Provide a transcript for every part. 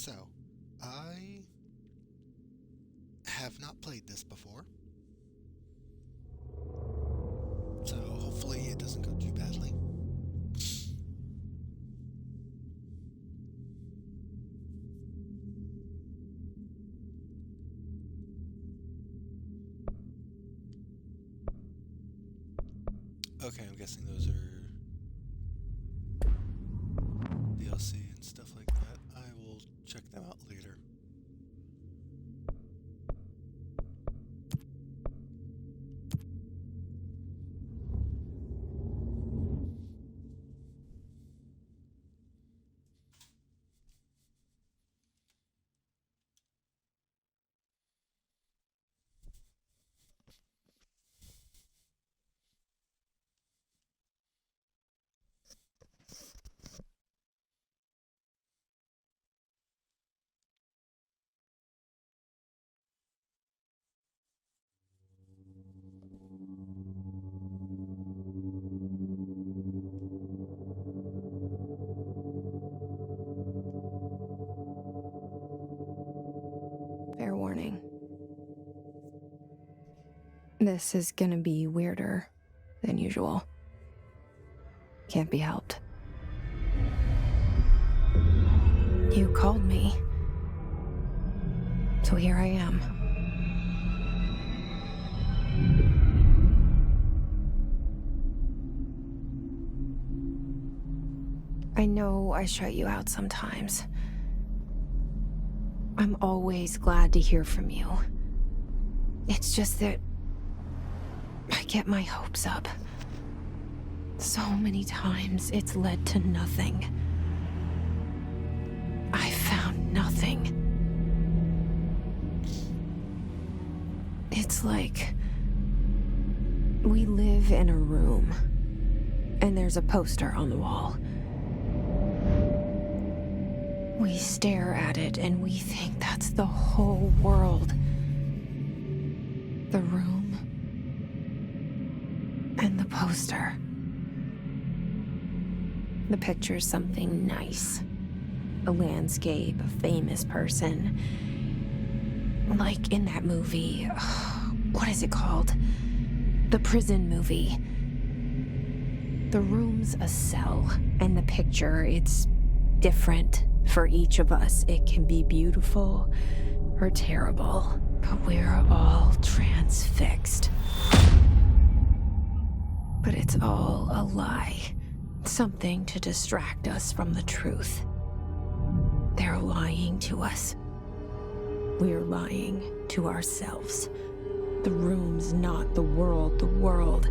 So, I have not played this before, so hopefully it doesn't go too badly. Okay, I'm guessing those are DLC and stuff like that. I will check them out later. Fair warning. This is gonna be weirder than usual. Can't be helped. You called me. So here I am. I know I shut you out sometimes. I'm always glad to hear from you. It's just that I get my hopes up. So many times it's led to nothing. I found nothing. It's like we live in a room, and there's a poster on the wall. We stare at it and we think that's the whole world. The room and the poster. The picture's something nice. A landscape, a famous person. Like in that movie, what is it called? The prison movie. The room's a cell, and the picture, it's different for each of us. It can be beautiful or terrible, but we're all transfixed. But it's all a lie. Something to distract us from the truth. They're lying to us. We're lying to ourselves. The room's not the world. The world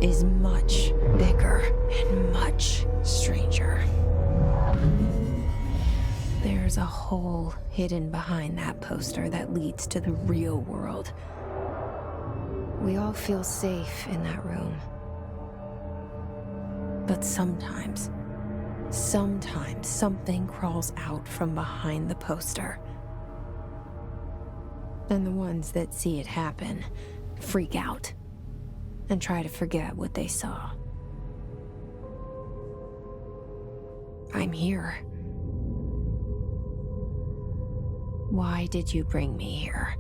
is much bigger and much stranger. There's a hole hidden behind that poster that leads to the real world. We all feel safe in that room. But sometimes something crawls out from behind the poster. And the ones that see it happen freak out and try to forget what they saw. I'm here. Why did you bring me here?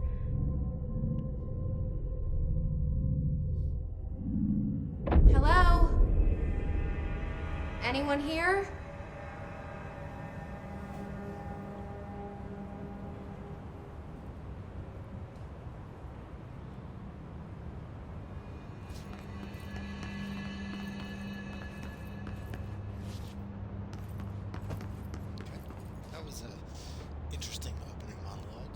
Hello? Anyone here? Okay. That was a interesting opening monologue.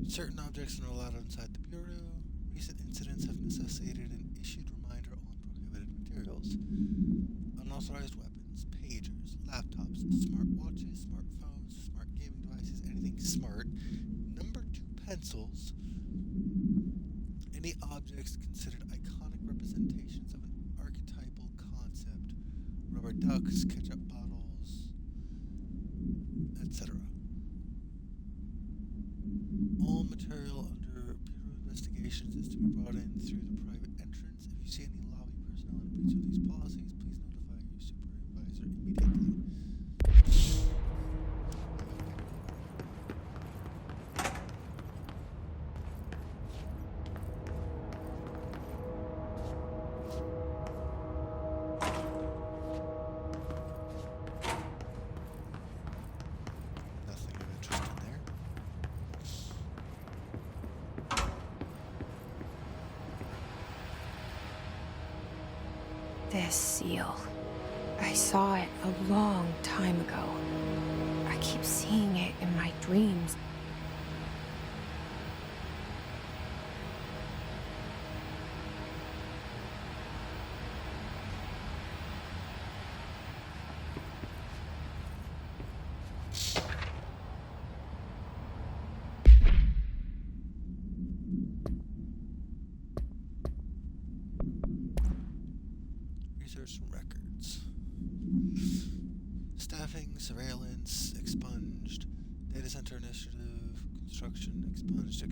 Certain objects are not allowed inside the Bureau. Recent incidents have necessitated an issued reminder on prohibited materials. Unauthorized weapons, pagers, laptops, smartwatches, smartphones, smart gaming devices, anything smart. Number 2 pencils. Any objects considered iconic representations of an archetypal concept. Rubber ducks, ketchup bottles, etc. All material under Bureau investigations is to be brought in through the private entrance. If you see any lobby personnel in breach of these policies, please notify your supervisor immediately. Nothing of interest in there. This seal. I saw it a long time ago. I keep seeing it in my dreams. Research and records. Staffing, surveillance, expunged. Data center initiative, construction, expunged.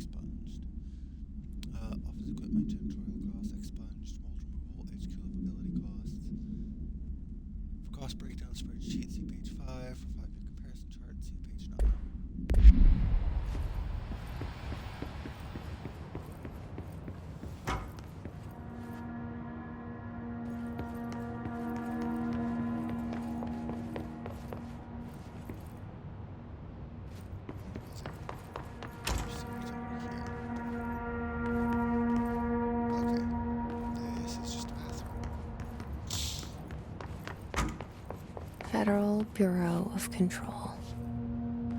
Office equipment, janitorial costs, expunged. Mold removal, HQ livability costs. For cost breakdown spreadsheet, see page 5. For 5-year comparison chart, see page 9. Federal Bureau of Control.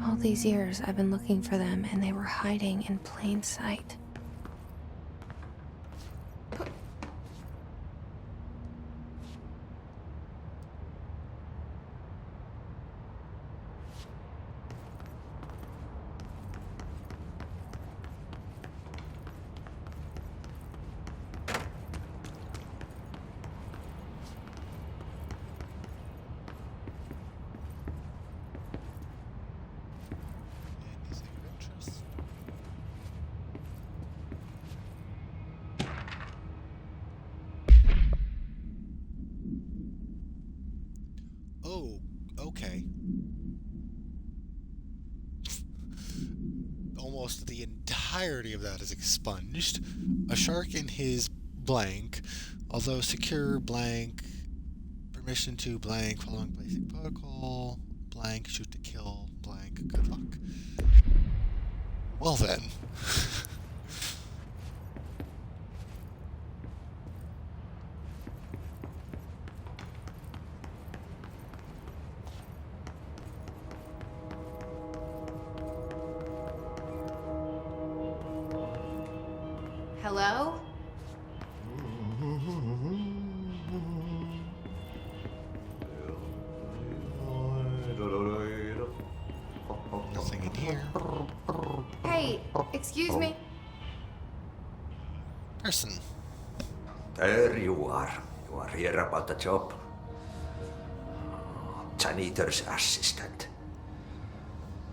All these years I've been looking for them and they were hiding in plain sight. Anything of interest? Oh, okay. Almost the entirety of that is expunged. A shark in his blank, although secure blank, permission to blank, following basic protocol, blank, shoot to kill, blank, good luck. Well then. Hello? Nothing in here. Hey, excuse me. Person. There you are. You are here about the job. Janitor's assistant.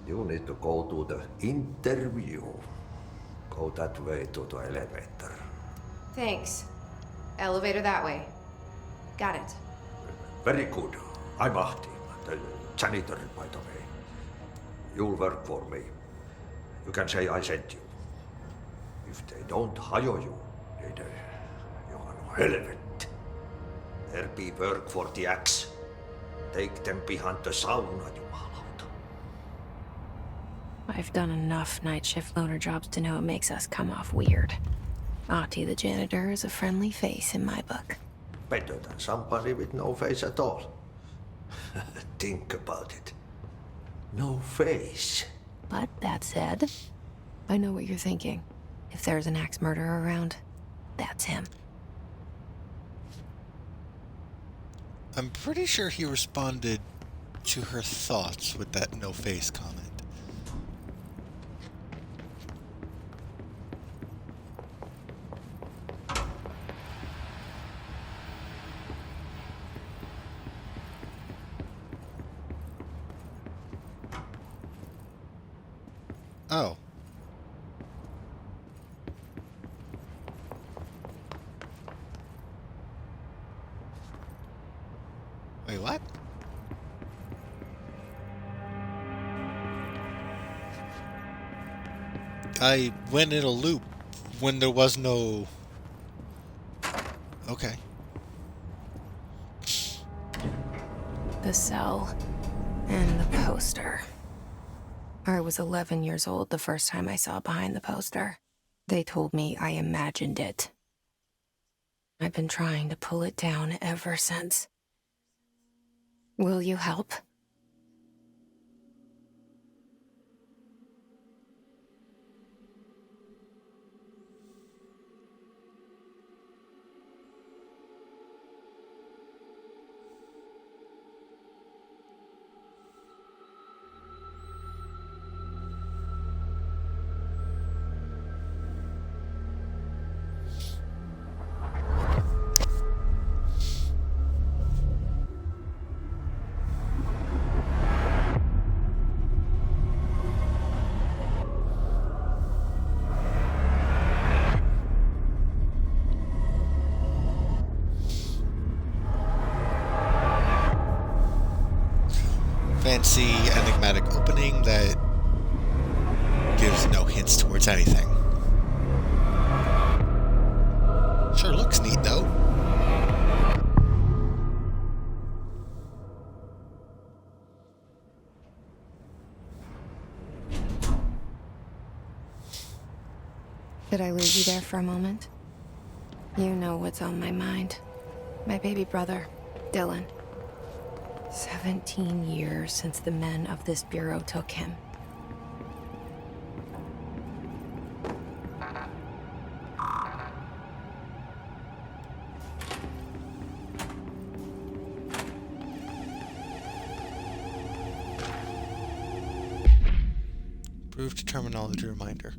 You need to go to the interview. Go that way to the elevator. Thanks. Elevator that way. Got it. Very good. I'm Ahti, the janitor, by the way. You'll work for me. You can say I sent you. If they don't hire you, then you are no helmet. There be work for the axe. Take them behind the sauna, jumalauta. I've done enough night shift loner jobs to know it makes us come off weird. Ahti the janitor is a friendly face in my book. Better than somebody with no face at all. Think about it. No face. But that said, I know what you're thinking. If there's an axe murderer around, that's him. I'm pretty sure he responded to her thoughts with that no face comment. Oh. Wait, what? I went in a loop when there was no... Okay. The cell and the poster. I was 11 years old the first time I saw behind the poster. They told me I imagined it. I've been trying to pull it down ever since. Will you help? Fancy, enigmatic opening that gives no hints towards anything. Sure looks neat, though. Did I lose you there for a moment? You know what's on my mind. My baby brother, Dylan. 17 years since the men of this bureau took him. Approved terminology reminder.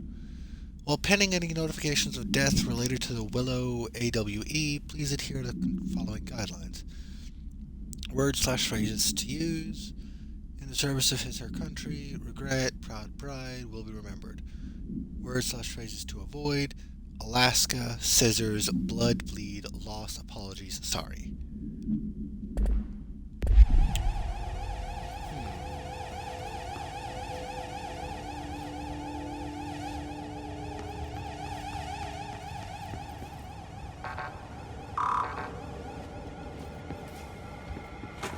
While pending any notifications of death related to the Willow AWE, please adhere to the following guidelines. Words/phrases to use. In the service of his/her country, regret, proud pride, will be remembered. Words/phrases to avoid. Alaska, scissors, blood, bleed, loss, apologies, sorry.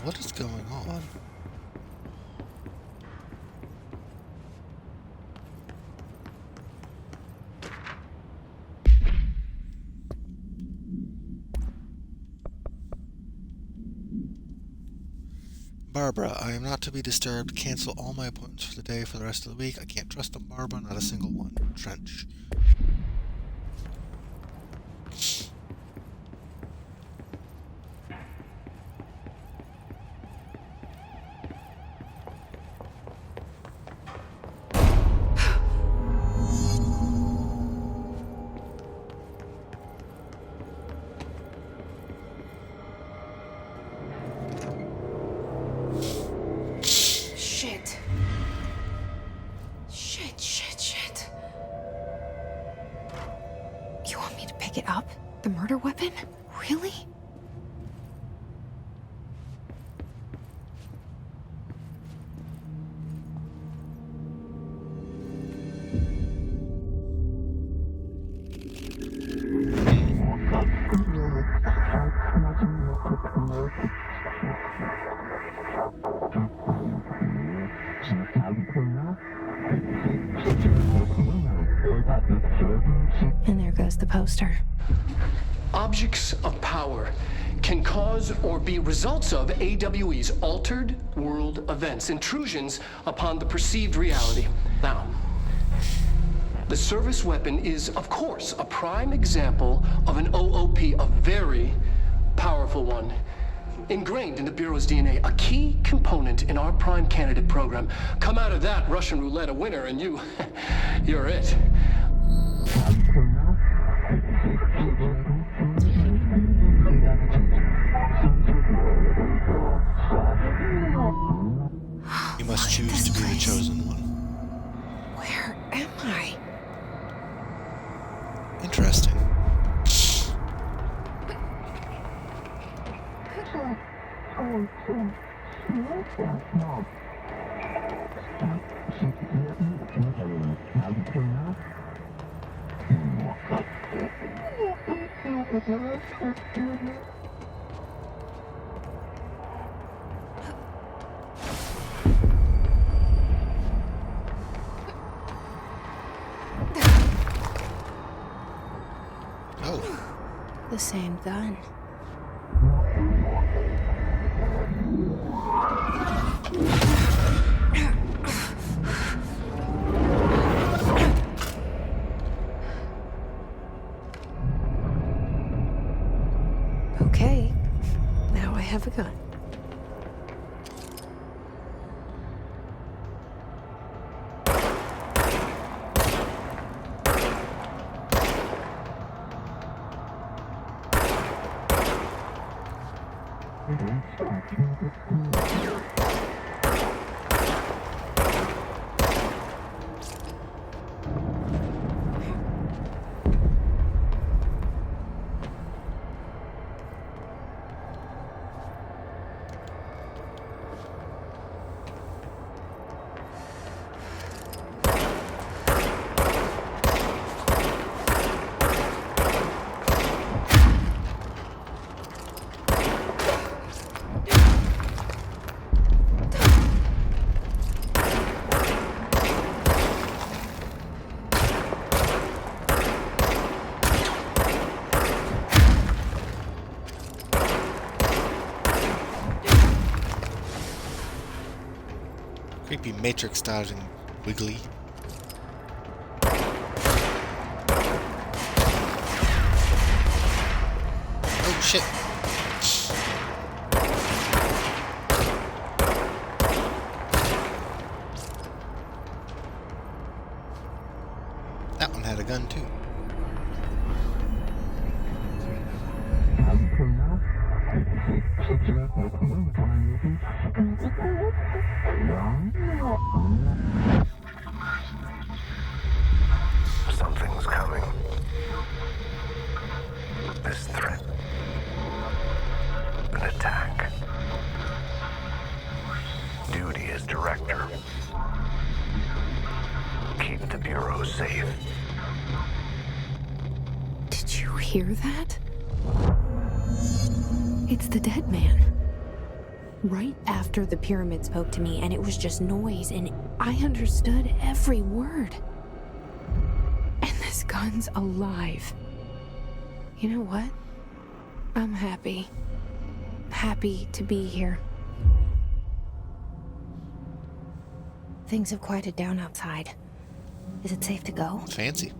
What is going on? Barbara, I am not to be disturbed. Cancel all my appointments for the day for the rest of the week. I can't trust them, Barbara, not a single one. Trench. You want me to pick it up? The murder weapon? Really? And there goes the poster. Objects of power can cause or be results of AWE's altered world events, intrusions upon the perceived reality. Now, The service weapon is, of course, a prime example of an OOP, a very powerful one. Ingrained in the Bureau's DNA, a key component in our prime candidate program. Come out of that Russian roulette a winner and you're it. You must choose to be the chosen one. Where am I? Interesting. Oh, The same gun. Okay, now I have a gun. creepy Matrix style and wiggly. Oh shit. That one had a gun too. Something's coming. This threat. An attack. Duty as director. Keep the Bureau safe. Did you hear that? It's the dead man. Right after the pyramid spoke to me, and it was just noise, and I understood every word. And this gun's alive. You know what? I'm happy. Happy to be here. Things have quieted down outside. Is it safe to go? Fancy.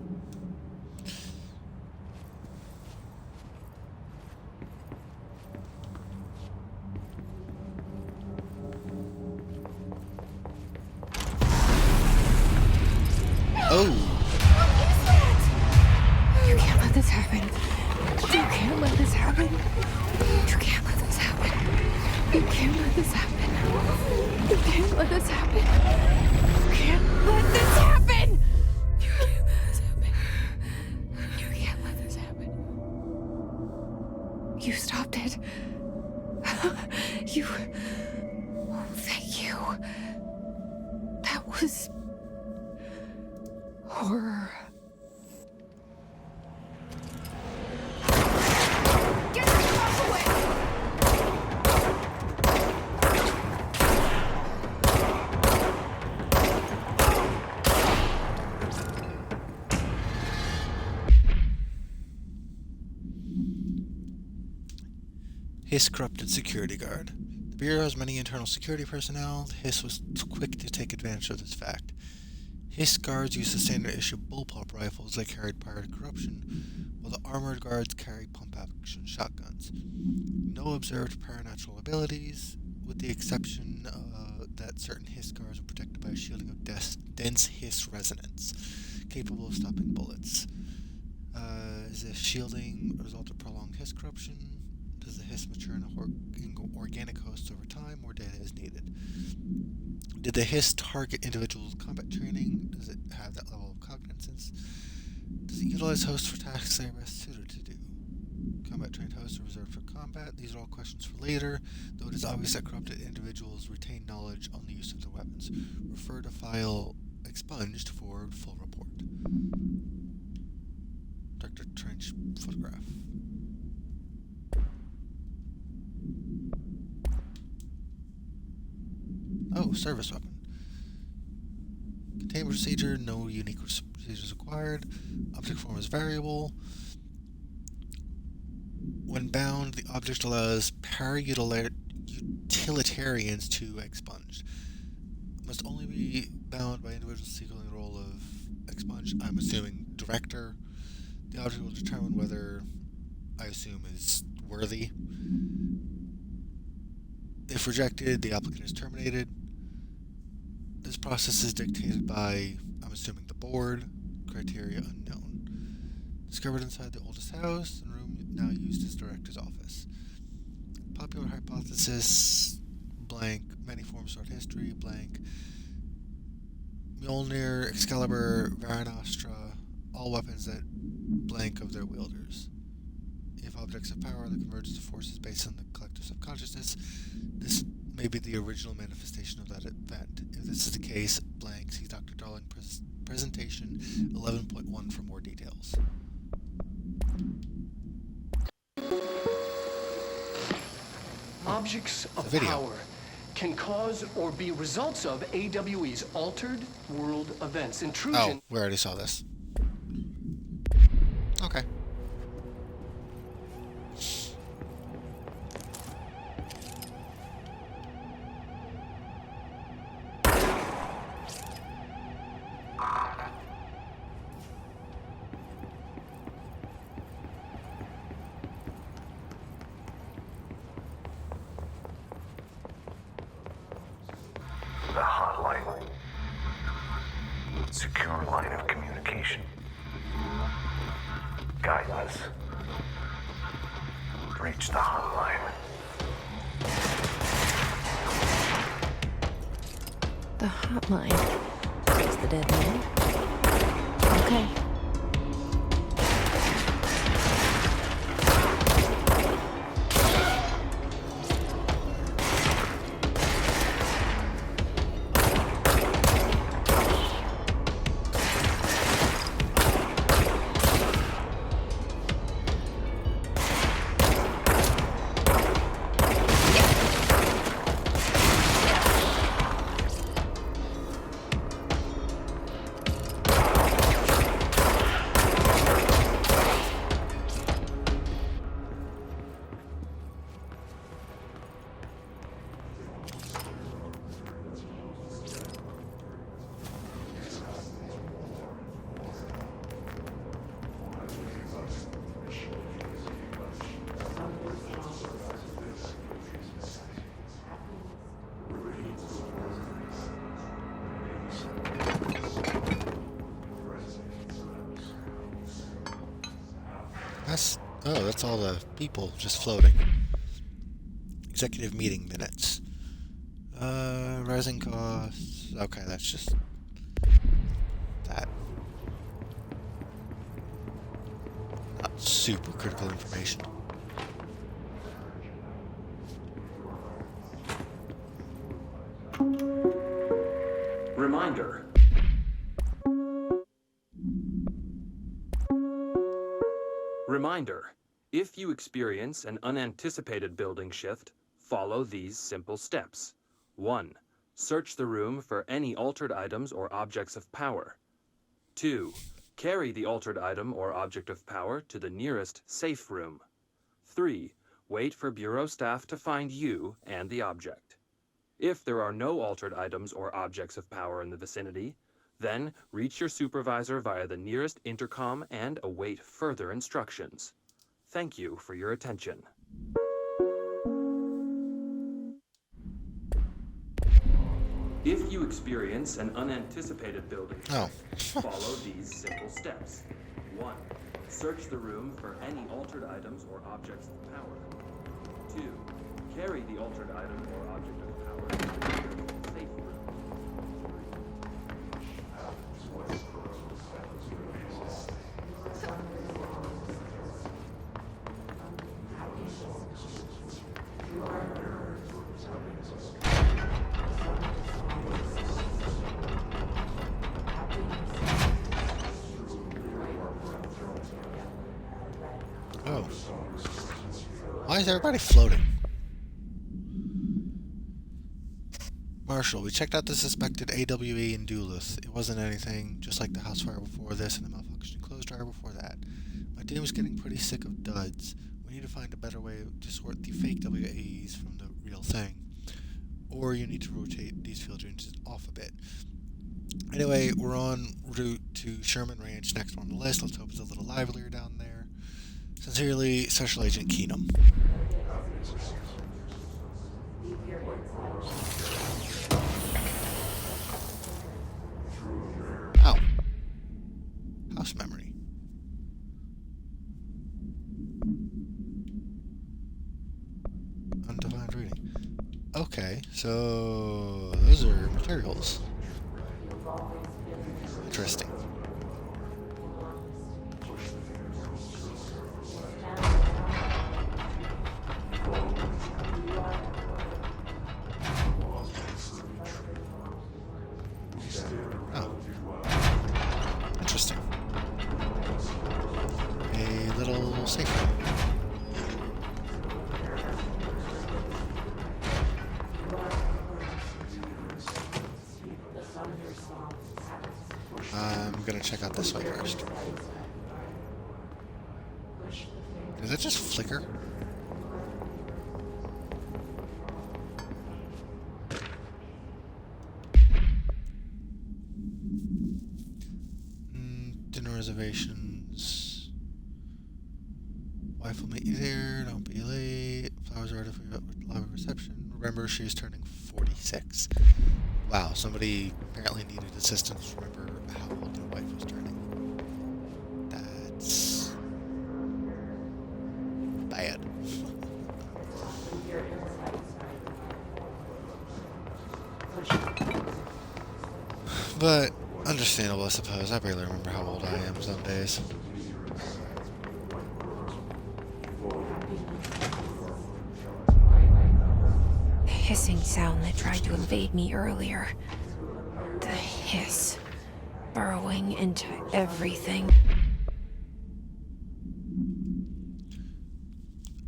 Oh! You can't let this happen. You can't let this happen. You can't let this happen. You can't let this happen. You can't let this happen. You can't let this happen. You can't let this happen. You can't let this happen. You stopped it. You... Oh, thank you. That was... horror. Get the fuck away! Hiss corrupted security guard. The Bureau has many internal security personnel. Hiss was quick to take advantage of this fact. Hiss guards used the standard issue bullpup rifles they carried prior to corruption, while the armored guards carried pump-action shotguns. No observed paranatural abilities, with the exception that certain Hiss guards were protected by a shielding of dense Hiss resonance, capable of stopping bullets. Is this shielding a result of prolonged Hiss corruption? Does the Hiss mature in organic hosts over time, more data is needed? Did the Hiss target individuals with combat training? Does it have that level of cognizance? Does it utilize hosts for tasks they are best suited to do? Combat trained hosts are reserved for combat. These are all questions for later, though it is obvious that corrupted individuals retain knowledge on the use of their weapons. Refer to file expunged for full report. Dr. Trench photograph. Oh, service weapon. Containment procedure, no unique procedures required. Object form is variable. When bound, the object allows para-utilitarians to expunge. Must only be bound by individuals seeking the role of expunge. I'm assuming director. The object will determine whether, I assume, is worthy. If rejected, the applicant is terminated. This process is dictated by, I'm assuming, the board. Criteria unknown. Discovered inside the oldest house, and room now used as director's office. Popular hypothesis, blank. Many forms of art history, blank. Mjolnir, Excalibur, Varanastra, all weapons that blank of their wielders. If objects of power, the convergence of forces based on the collective subconsciousness, this may be the original manifestation of that event. If this is the case, blank, see Dr. Darling presentation 11.1 for more details. Objects of video. power can cause or be results of AWE's altered world events. Intrusion. Oh, we already saw this. Okay. The hotline. Secure line of communication. Guidance. Reach the hotline. The hotline. Is the dead man? Okay. That's all the people just floating. Executive meeting minutes. Rising costs. Okay, that's just that. Not super critical information. Reminder. Reminder. If you experience an unanticipated building shift, follow these simple steps. 1. Search the room for any altered items or objects of power. 2. Carry the altered item or object of power to the nearest safe room. 3. Wait for Bureau staff to find you and the object. If there are no altered items or objects of power in the vicinity, Then, reach your supervisor via the nearest intercom and await further instructions. Thank you for your attention. If you experience an unanticipated building shift, follow these simple steps. 1. Search the room for any altered items or objects of power. 2. Carry the altered item or object of power to the nearest safe room. Oh. Why is everybody floating? Marshall, we checked out the suspected AWE in Duluth. It wasn't anything, just like the house fire before this and the malfunctioning clothes dryer before that. My team is getting pretty sick of duds. We need to find a better way to sort the fake WAEs from the real thing. Or you need to rotate these field units off a bit. Anyway, we're en route to Sherman Ranch, next on the list. Let's hope it's a little livelier down there. Sincerely, Special Agent Keenum. Oh. House memory. Undefined reading. Okay, so those are materials. Interesting. Oh. Interesting. A little safe room. I'm gonna check out this way first. Does that just flicker? Dinner reservations. Wife will meet you there. Don't be late. Flowers are ready for your live reception. Remember, she's turning 46. Wow, somebody apparently needed assistance to remember how old their wife was turning. That's bad. But understandable, I suppose. I barely remember how old I am some days. The hissing sound that tried to invade me earlier. The hiss. Burrowing into everything.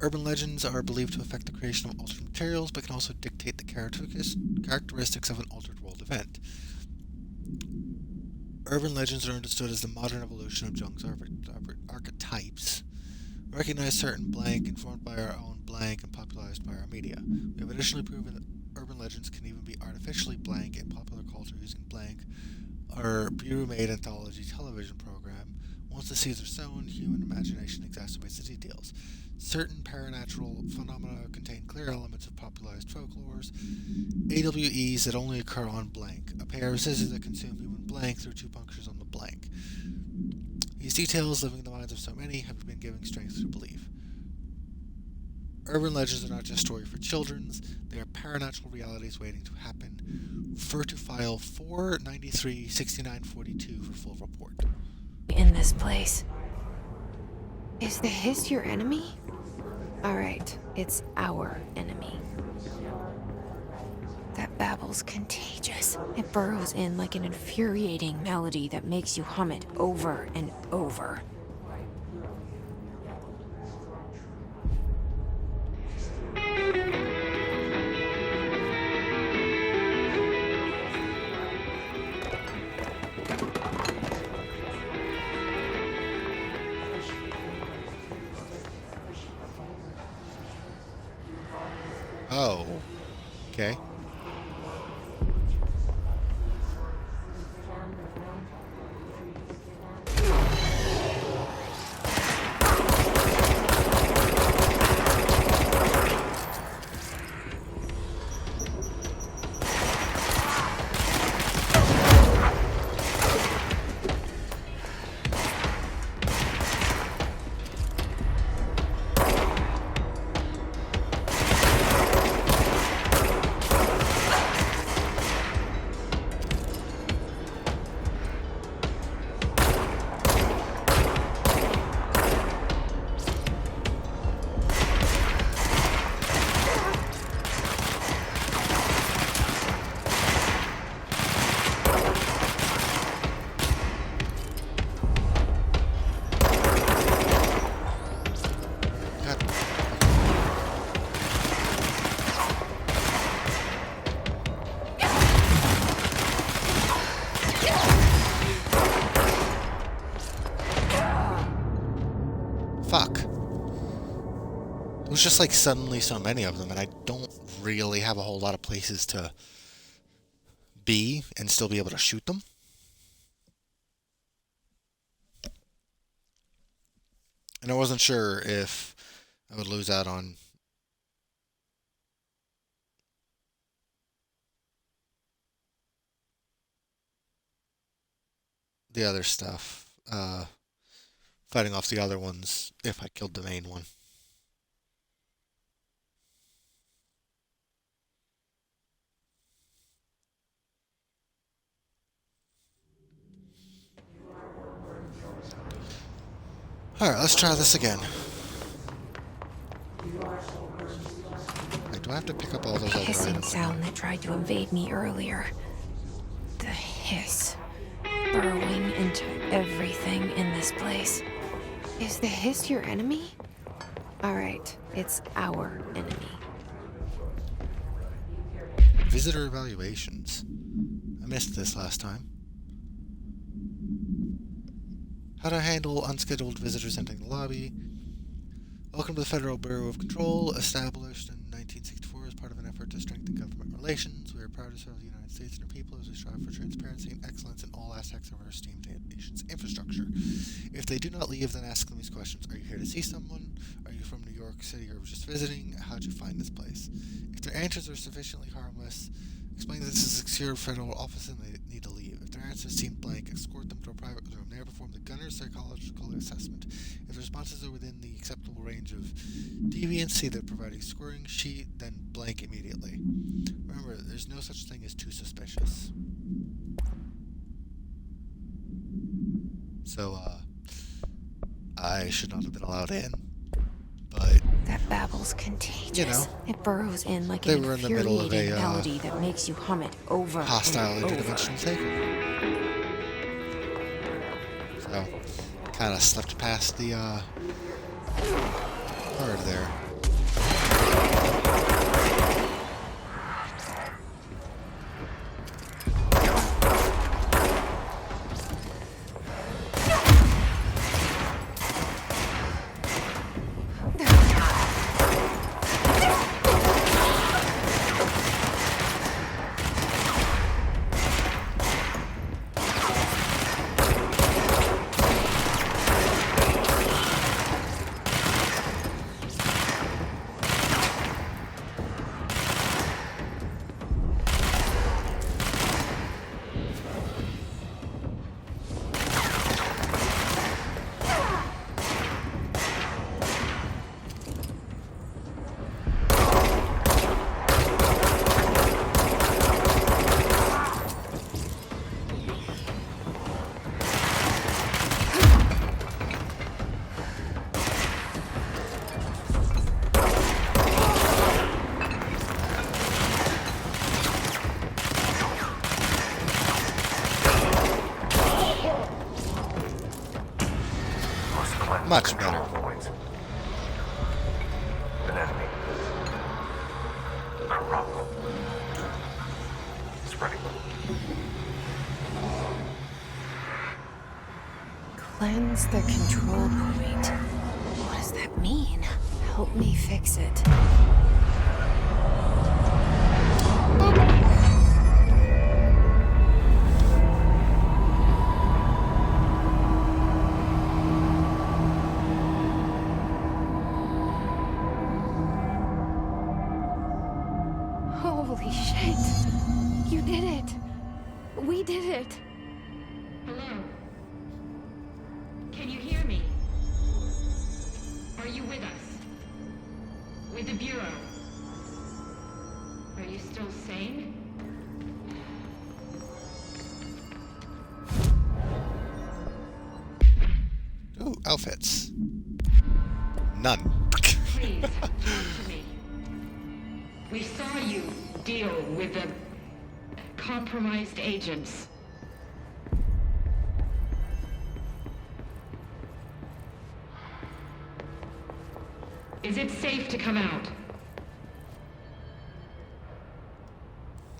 Urban legends are believed to affect the creation of altered materials, but can also dictate the characteristics of an altered world event. Urban legends are understood as the modern evolution of Jung's archetypes. We recognize certain blank, informed by our own blank, and popularized by our media. We have additionally proven that urban legends can even be artificially blank in popular culture using blank. Our bureau-made anthology television program. Once the seeds are sown, human imagination exacerbates the details. Certain paranatural phenomena contain clear elements of popularized folklores. AWEs that only occur on blank. A pair of scissors that consume human blank through two punctures on the blank. These details, living in the minds of so many, have been given strength to believe. Urban legends are not just story for children, they are paranatural realities waiting to happen. Refer to file 493-6942 for full report. In this place. Is the hiss your enemy? Alright, it's our enemy. That babble's contagious. It burrows in like an infuriating melody that makes you hum it over and over. Oh. Okay. There's just like suddenly so many of them, and I don't really have a whole lot of places to be and still be able to shoot them. And I wasn't sure if I would lose out on the other stuff, fighting off the other ones if I killed the main one. Alright, let's try this again. Wait, do I have to pick up all those other Hissing items? sound that tried to invade me earlier. The hiss. Burrowing into everything in this place. Is the hiss your enemy? Alright, it's our enemy. Visitor evaluations. I missed this last time. How to handle unscheduled visitors entering the lobby. Welcome to the Federal Bureau of Control, established in 1964 as part of an effort to strengthen government relations. We are proud to serve the United States and our people as we strive for transparency and excellence in all aspects of our esteemed nation's infrastructure. If they do not leave, then ask them these questions. Are you here to see someone? Are you from New York City or just visiting? How'd you find this place? If their answers are sufficiently harmless, explain that this is a secure federal office and they need to leave. If their answers seem blank, escort them to a private room. There, perform the gunner's psychological assessment. If the responses are within the acceptable range of deviancy, they're providing a scoring sheet, then blank immediately. Remember, there's no such thing as too suspicious. So, I should not have been allowed in, but That babble's contagious. You know, it burrows in like they an were in the middle of infuriating a, melody that makes you hum it over hostile and over. interdimensional takeover. So, kind of slipped past the part there. Much better. Points. An enemy. Corrupt. Spreading. Cleanse the control point. What does that mean? Help me fix it. Holy shit! You did it! We did it! Hello? Can you hear me? Are you with us? With the Bureau? Are you still sane? Ooh, outfits. None. Please, talk to me. We saw you deal with the compromised agents. Is it safe to come out?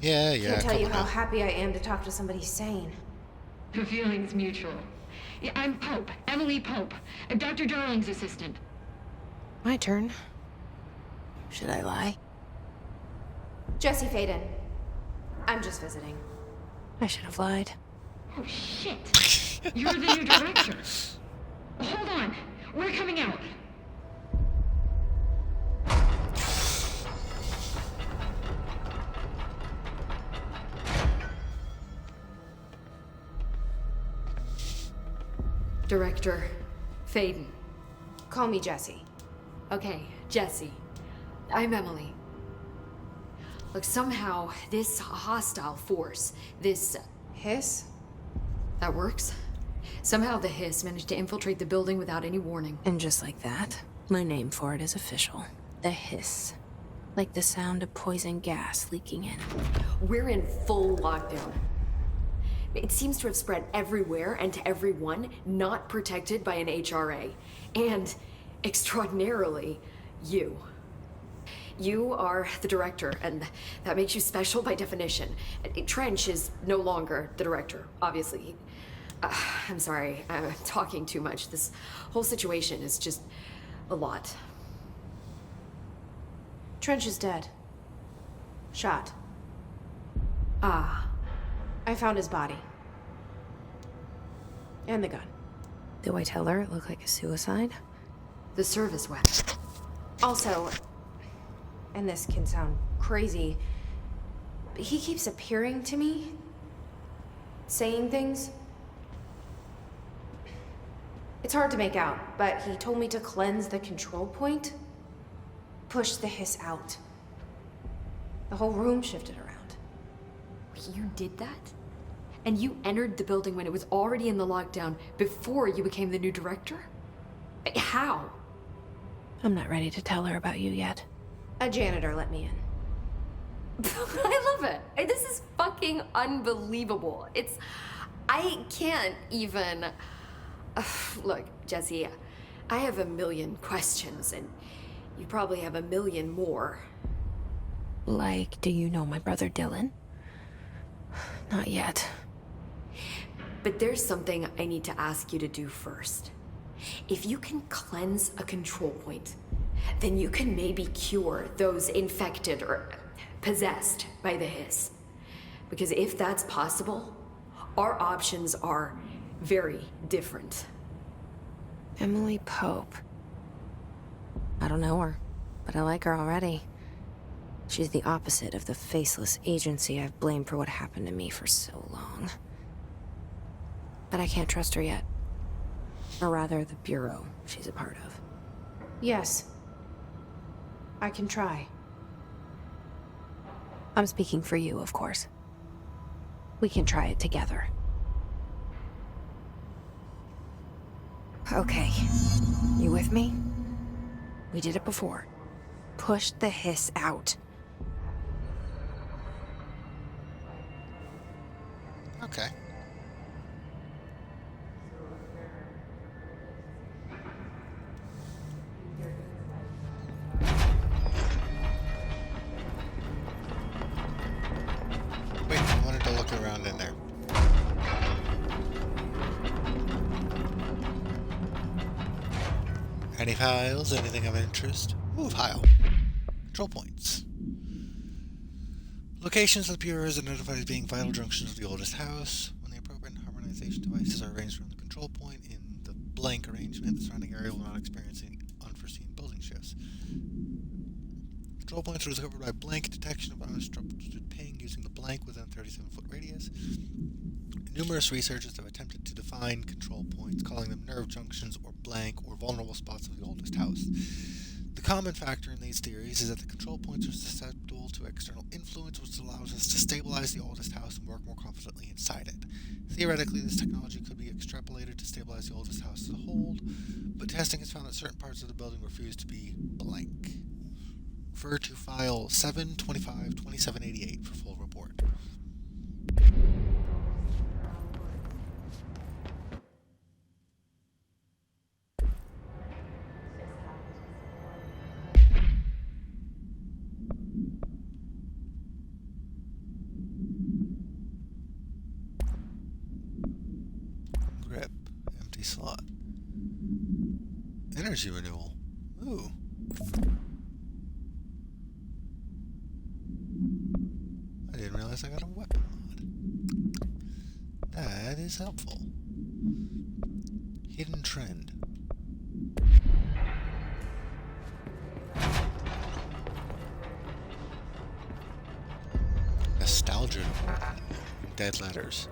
Yeah, Can't tell come you on how now. happy I am to talk to somebody sane. The feeling's mutual. Yeah, I'm Pope, Emily Pope, Dr. Darling's assistant. My turn. Should I lie? Jesse Faden. I'm just visiting. I should have lied. Oh, shit. You're the new director. Hold on. We're coming out. Director Faden. Call me Jesse. Okay, Jesse. I'm Emily. Look, somehow this hostile force, this... Hiss? that works? Somehow the Hiss managed to infiltrate the building without any warning. And just like that, my name for it is official. The Hiss. Like the sound of poison gas leaking in. We're in full lockdown. It seems to have spread everywhere and to everyone not protected by an HRA. And, extraordinarily, you. You are the director, and that makes you special by definition. Trench is no longer the director, obviously. I'm sorry, I'm talking too much. This whole situation is just a lot. Trench is dead. Shot. Ah. I found his body. And the gun. Do I tell her it looked like a suicide? The service weapon. Also, and this can sound crazy, but he keeps appearing to me, saying things. It's hard to make out, but he told me to cleanse the control point, push the Hiss out. The whole room shifted around. You did that? And you entered the building when it was already in the lockdown before you became the new director? How? I'm not ready to tell her about you yet. A janitor let me in. I love it. This is fucking unbelievable. I can't even... Look, Jesse, I have a million questions, and you probably have a million more. Like, do you know my brother Dylan? Not yet. But there's something I need to ask you to do first. If you can cleanse a control point, then you can maybe cure those infected or possessed by the Hiss. Because if that's possible, our options are very different. Emily Pope. I don't know her, but I like her already. She's the opposite of the faceless agency I've blamed for what happened to me for so long. But I can't trust her yet. Or rather, the Bureau she's a part of. Yes. I can try. I'm speaking for you, of course. We can try it together. Okay. You with me? We did it before. Push the Hiss out. Okay. Wait, I wanted to look around in there. Any files? Anything of interest? Ooh, file. Control points. Locations of the Bureaus are notified as being vital junctions of the oldest house. When the appropriate harmonization devices are arranged around the control point in the blank arrangement, the surrounding area will not experience any unforeseen building shifts. Control points are discovered by blank detection of uninterrupted ping using the blank within a 37-foot radius. Numerous researchers have attempted to define control points, calling them nerve junctions or blank or vulnerable spots of the oldest house. The common factor in these theories is that the control points are susceptible to external influence, which allows us to stabilize the oldest house and work more confidently inside it. Theoretically, this technology could be extrapolated to stabilize the oldest house as a whole, but testing has found that certain parts of the building refuse to be blank. Refer to file 725-2788 for full report. Grip. Empty slot. Energy renewal. Ooh. That is helpful. Hidden trend. Nostalgia. Dead letters.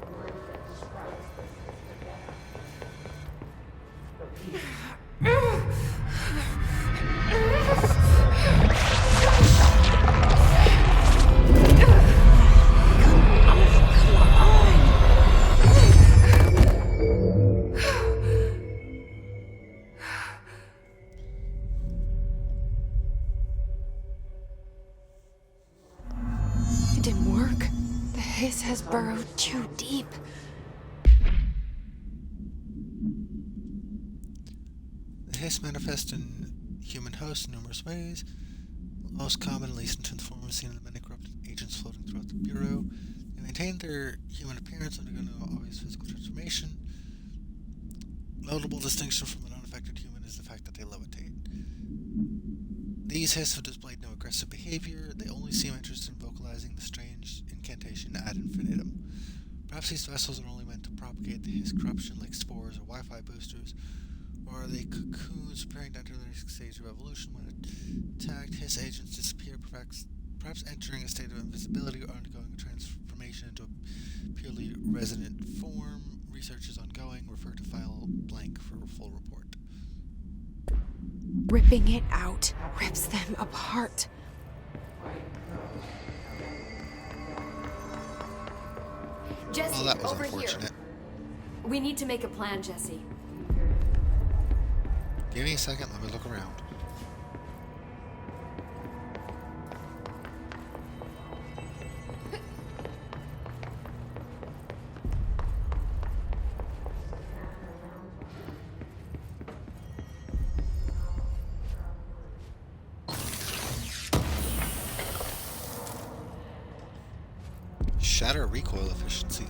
It didn't work. The hiss has burrowed too deep. The hiss manifests in human hosts in numerous ways. Most common, at least in transformers, seen in many corrupted agents floating throughout the Bureau. They maintain their human appearance, undergo no obvious physical transformation. Notable distinction from an unaffected human is the fact that they levitate. These hiss have displayed no aggressive behavior. They only seem interested in vocalizing the strange incantation ad infinitum. Perhaps these vessels are only meant to propagate the hiss corruption like spores or Wi-Fi boosters, or are they cocoons preparing to enter the next stage of evolution? When attacked, hiss agents disappear, perhaps entering a state of invisibility or undergoing a transformation into a purely resonant form. Research is ongoing. Refer to file blank for a full report. Ripping it out rips them apart. Jesse, Well, that was over unfortunate. here. We need to make a plan, Jesse. Give me a second, let me look around. Shatter recoil efficiency.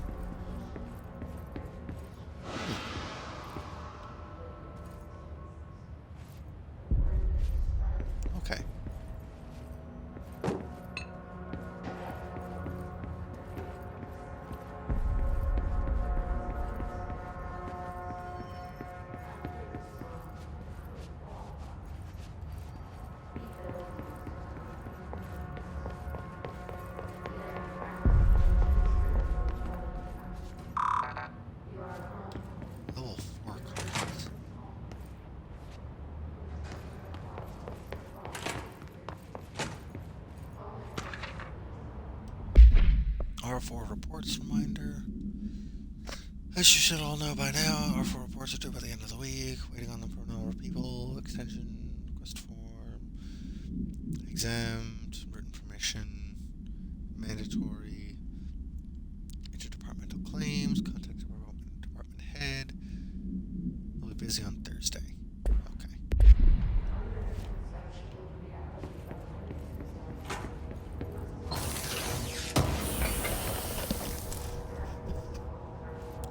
Okay. Level 4 cards. R4 reports reminder. As you should all know by now, R4 reports are due by the end of the week. Waiting on them for a number of people. Extension, request form, exempt, written permission, mandatory, interdepartmental claims, contact department head. We'll be busy on Thursday. Okay.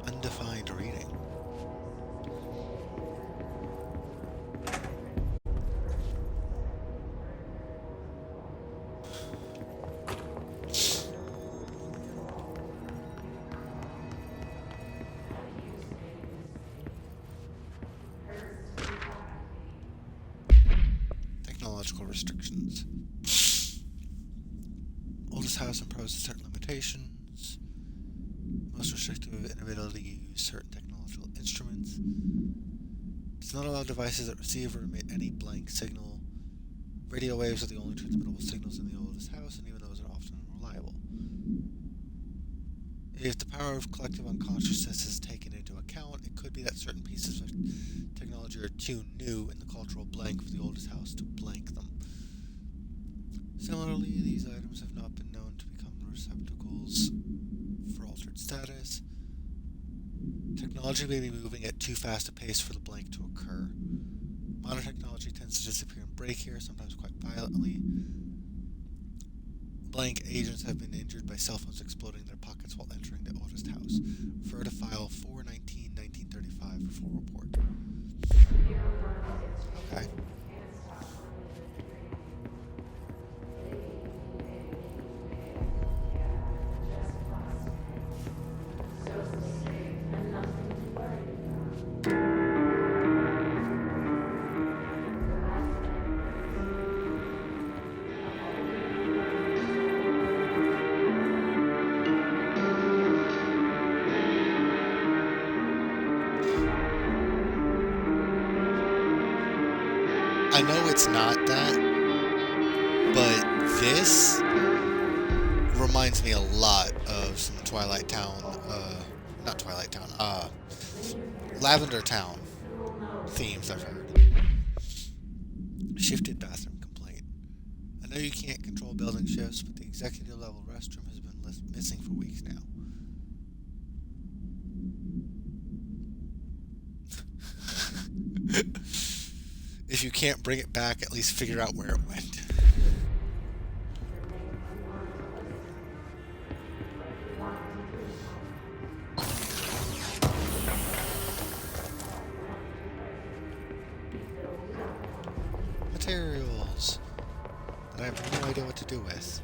Undefined reading. Technological restrictions. Oldest house imposes certain limitations. Most restrictive inability to use certain technological instruments. Does not allow devices that receive or emit any blank signal. Radio waves are the only transmittable signals in the oldest house, and even those are often unreliable. If the power of collective unconsciousness is taken into account, it could be that certain pieces of technology are too new in the cultural blank for the oldest house to blank them. Similarly, these items have not been known to become receptacles for altered status. Technology may be moving at too fast a pace for the blank to occur. Modern technology tends to disappear and break here, sometimes quite violently. Blank agents have been injured by cell phones exploding in their pockets while entering the oldest house. Refer to file 419-1935 for full report. Okay. I know it's not that, but this reminds me a lot of some Twilight Town, not Twilight Town, Lavender Town themes I've heard. Shifted bathroom complaint. I know you can't control building shifts, but the executive level restroom has been missing for weeks now. If you can't bring it back, at least figure out where it went. Materials that I have no idea what to do with.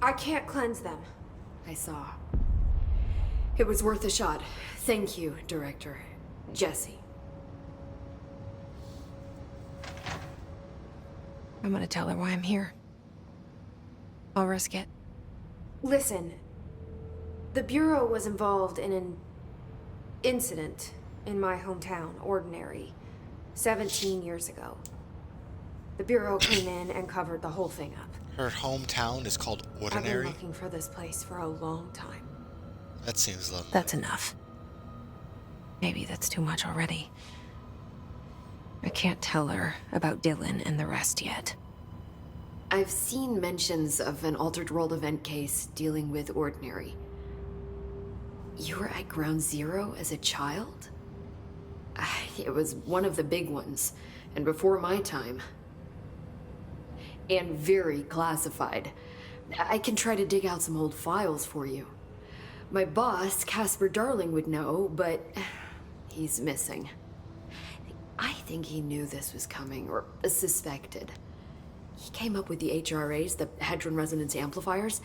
I can't cleanse them. I saw. It was worth a shot. Thank you, Director. Jesse. I'm gonna tell her why I'm here. I'll risk it. Listen, the Bureau was involved in an incident in my hometown, Ordinary, 17 years ago. The Bureau came in and covered the whole thing up. Her hometown is called Ordinary? I've been looking for this place for a long time. That seems lovely. That's enough. Maybe that's too much already. I can't tell her about Dylan and the rest yet. I've seen mentions of an Altered World event case dealing with Ordinary. You were at Ground Zero as a child? It was one of the big ones, and before my time. And very classified. I can try to dig out some old files for you. My boss, Casper Darling, would know, but he's missing. I think he knew this was coming, or suspected. He came up with the HRAs, the Hadron Resonance Amplifiers.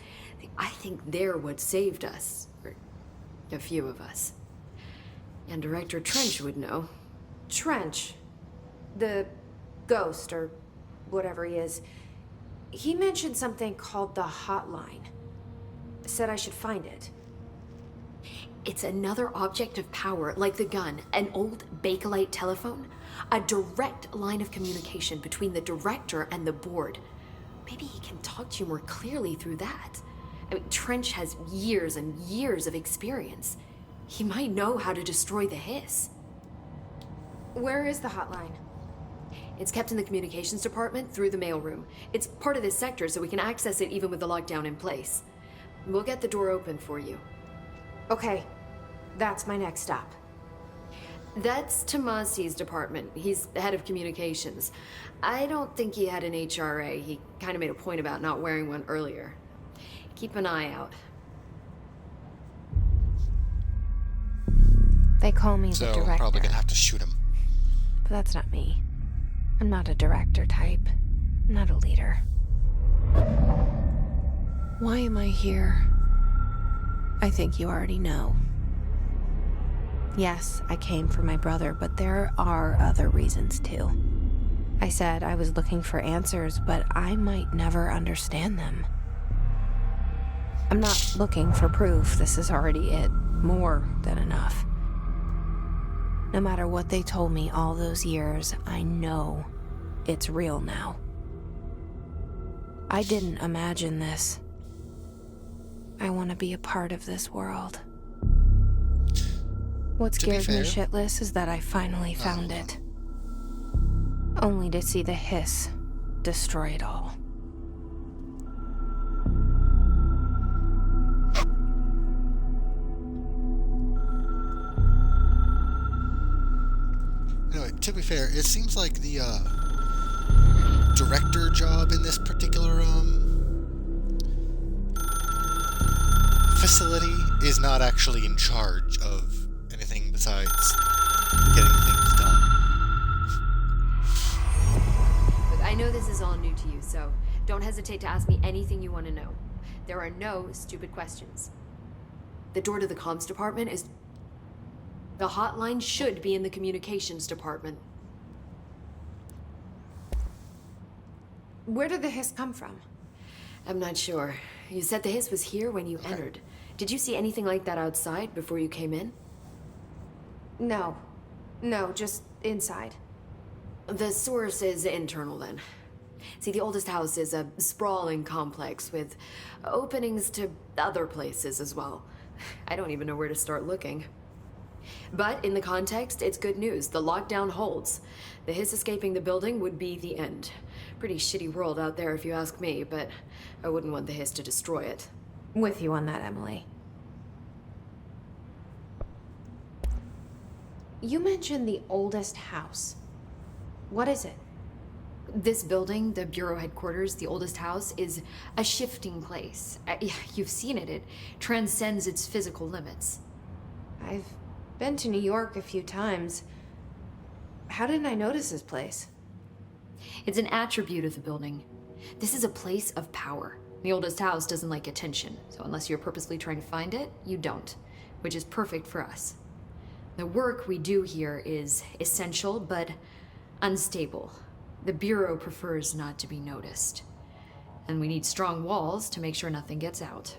I think they're what saved us, or a few of us. And Director Trench would know. Trench, the ghost, or whatever he is, he mentioned something called the Hotline. Said I should find it. It's another object of power, like the gun, an old Bakelite telephone, a direct line of communication between the director and the board. Maybe he can talk to you more clearly through that. I mean, Trench has years and years of experience. He might know how to destroy the Hiss. Where is the hotline? It's kept in the communications department through the mailroom. It's part of this sector, so we can access it even with the lockdown in place. We'll get the door open for you. Okay, that's my next stop. That's Tomasi's department. He's the head of communications. I don't think he had an HRA. He kind of made a point about not wearing one earlier. Keep an eye out. They call me So the I'm director, probably gonna have to shoot him. but that's not me. I'm not a director type. I'm not a leader. Why am I here? I think you already know. Yes, I came for my brother, but there are other reasons too. I said I was looking for answers, but I might never understand them. I'm not looking for proof. This is already it. More than enough. No matter what they told me all those years, I know it's real now. I didn't imagine this. I want to be a part of this world. What To be scares me fair- shitless is that I finally found it. Only to see the Hiss destroy it all. Anyway, to be fair, it seems like the director job in this particular facility is not actually in charge of anything besides getting things done. Look, I know this is all new to you, so don't hesitate to ask me anything you want to know. There are no stupid questions. The door to the comms department is... The hotline should be in the communications department. Where did the hiss come from? I'm not sure. You said the hiss was here when you entered. Did you see anything like that outside before you came in? No. No, just inside. The source is internal then. See, the oldest house is a sprawling complex with openings to other places as well. I don't even know where to start looking. But in the context, it's good news. The lockdown holds. The hiss escaping the building would be the end. Pretty shitty world out there if you ask me, but I wouldn't want the hiss to destroy it. With you on that, Emily. You mentioned the oldest house. What is it? This building, the Bureau headquarters, the oldest house, is a shifting place. Yeah, you've seen it. It transcends its physical limits. I've been to New York a few times. How didn't I notice this place? It's an attribute of the building. This is a place of power. The oldest house doesn't like attention, so unless you're purposely trying to find it, you don't, which is perfect for us. The work we do here is essential, but unstable. The Bureau prefers not to be noticed. And we need strong walls to make sure nothing gets out.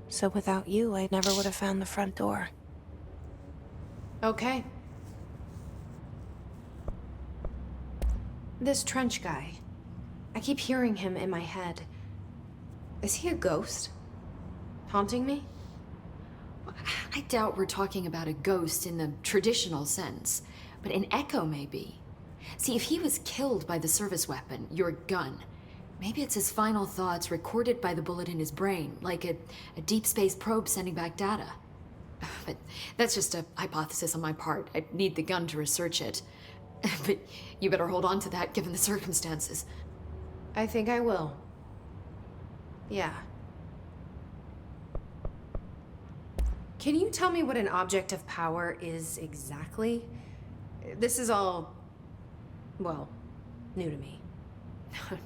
So without you, I never would have found the front door. Okay. This Trench guy. I keep hearing him in my head. Is he a ghost? Haunting me? I doubt we're talking about a ghost in the traditional sense, but an echo maybe. See, if he was killed by the service weapon, your gun, maybe it's his final thoughts recorded by the bullet in his brain, like a deep space probe sending back data. But that's just a hypothesis on my part. I'd need the gun to research it. But you better hold on to that given the circumstances. I think I will. Yeah. Can you tell me what an object of power is exactly? This is all, well, new to me.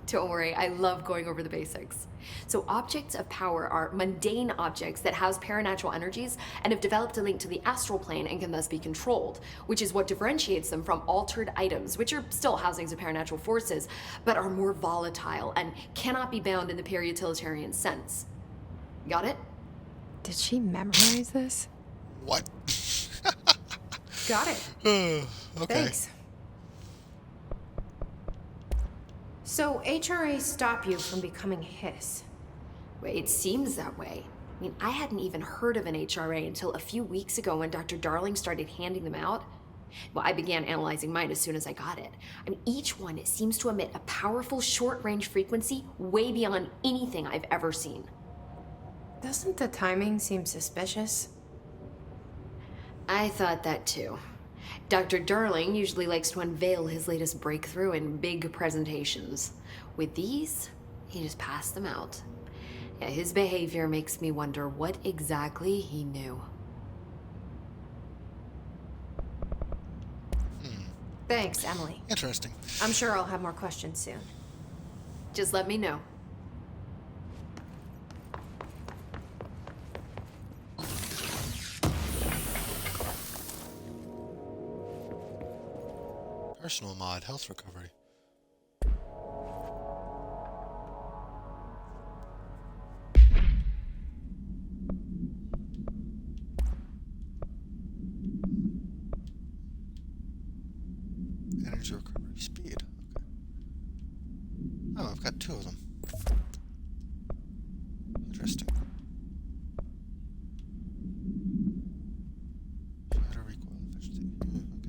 Don't worry, I love going over the basics. So objects of power are mundane objects that house paranatural energies and have developed a link to the astral plane and can thus be controlled, which is what differentiates them from altered items, which are still housings of paranatural forces, but are more volatile and cannot be bound in the peri-utilitarian sense. Got it? Did she memorize this? What? Got it. Okay. Thanks. So HRA stop you from becoming Hiss? Well, it seems that way. I mean, I hadn't even heard of an HRA until a few weeks ago when Dr. Darling started handing them out. Well, I began analyzing mine as soon as I got it. I mean, each one seems to emit a powerful short-range frequency way beyond anything I've ever seen. Doesn't the timing seem suspicious? I thought that too. Dr. Darling usually likes to unveil his latest breakthrough in big presentations. With these, he just passed them out. Yeah, his behavior makes me wonder what exactly he knew. Thanks, Emily. Interesting. I'm sure I'll have more questions soon. Just let me know. Personal mod, health recovery. Energy recovery speed. Okay. Oh, I've got two of them. Interesting. Shatter recoil efficiency. Okay.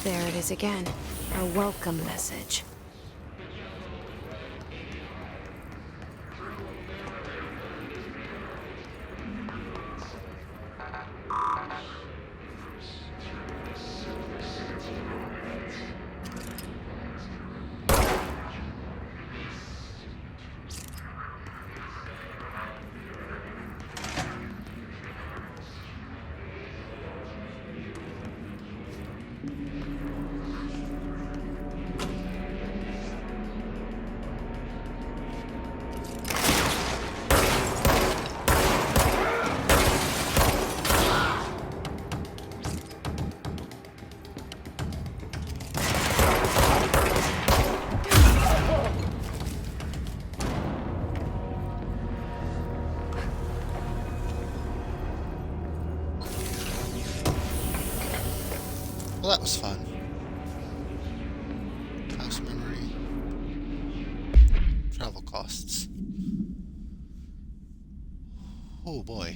There it is again. A welcome message. Well, that was fun. House memory. Travel costs. Oh boy.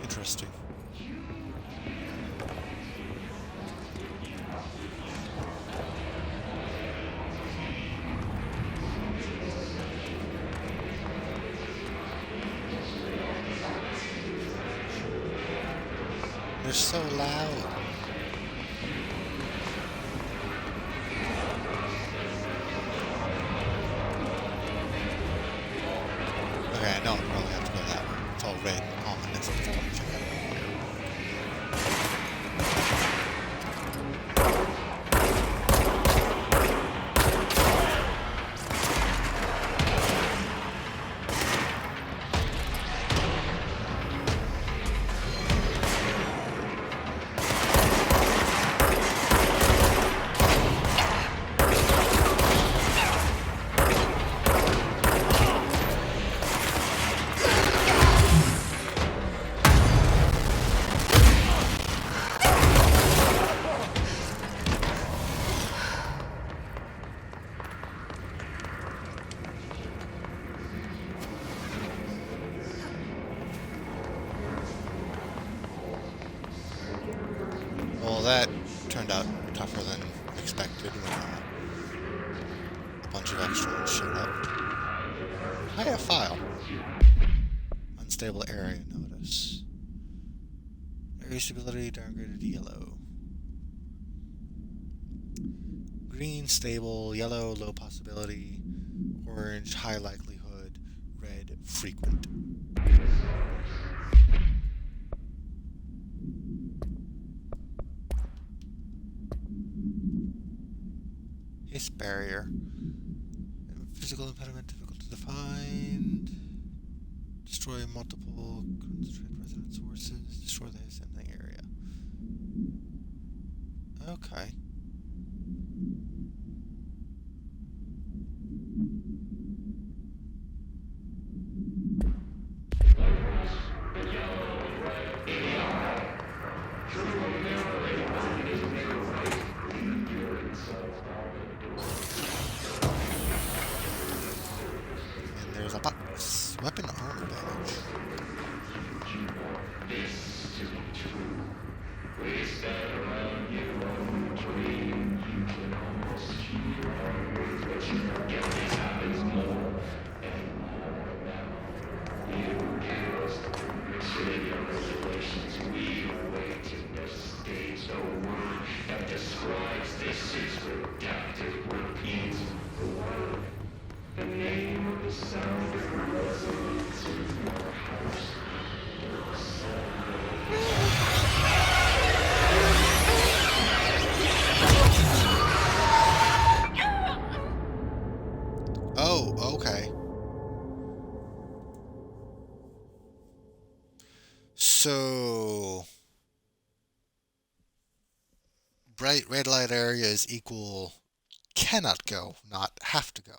Interesting. They're so loud. Okay, I know I probably have to go that way. It's all red and ominous. I want to check out. Well, that turned out tougher than expected when a bunch of extra ones showed up. Hiya, file. Unstable area notice. Area stability downgraded to yellow. Green, stable. Yellow, low possibility. Orange, high likelihood. Red, frequent. Haste barrier. Physical impediment difficult to define. Destroy multiple concentrated resident sources. Destroy the assembling area. Okay. And there's a box. Weapon armor damage. Oh, okay. So, bright red light area is equal cannot go, not have to go.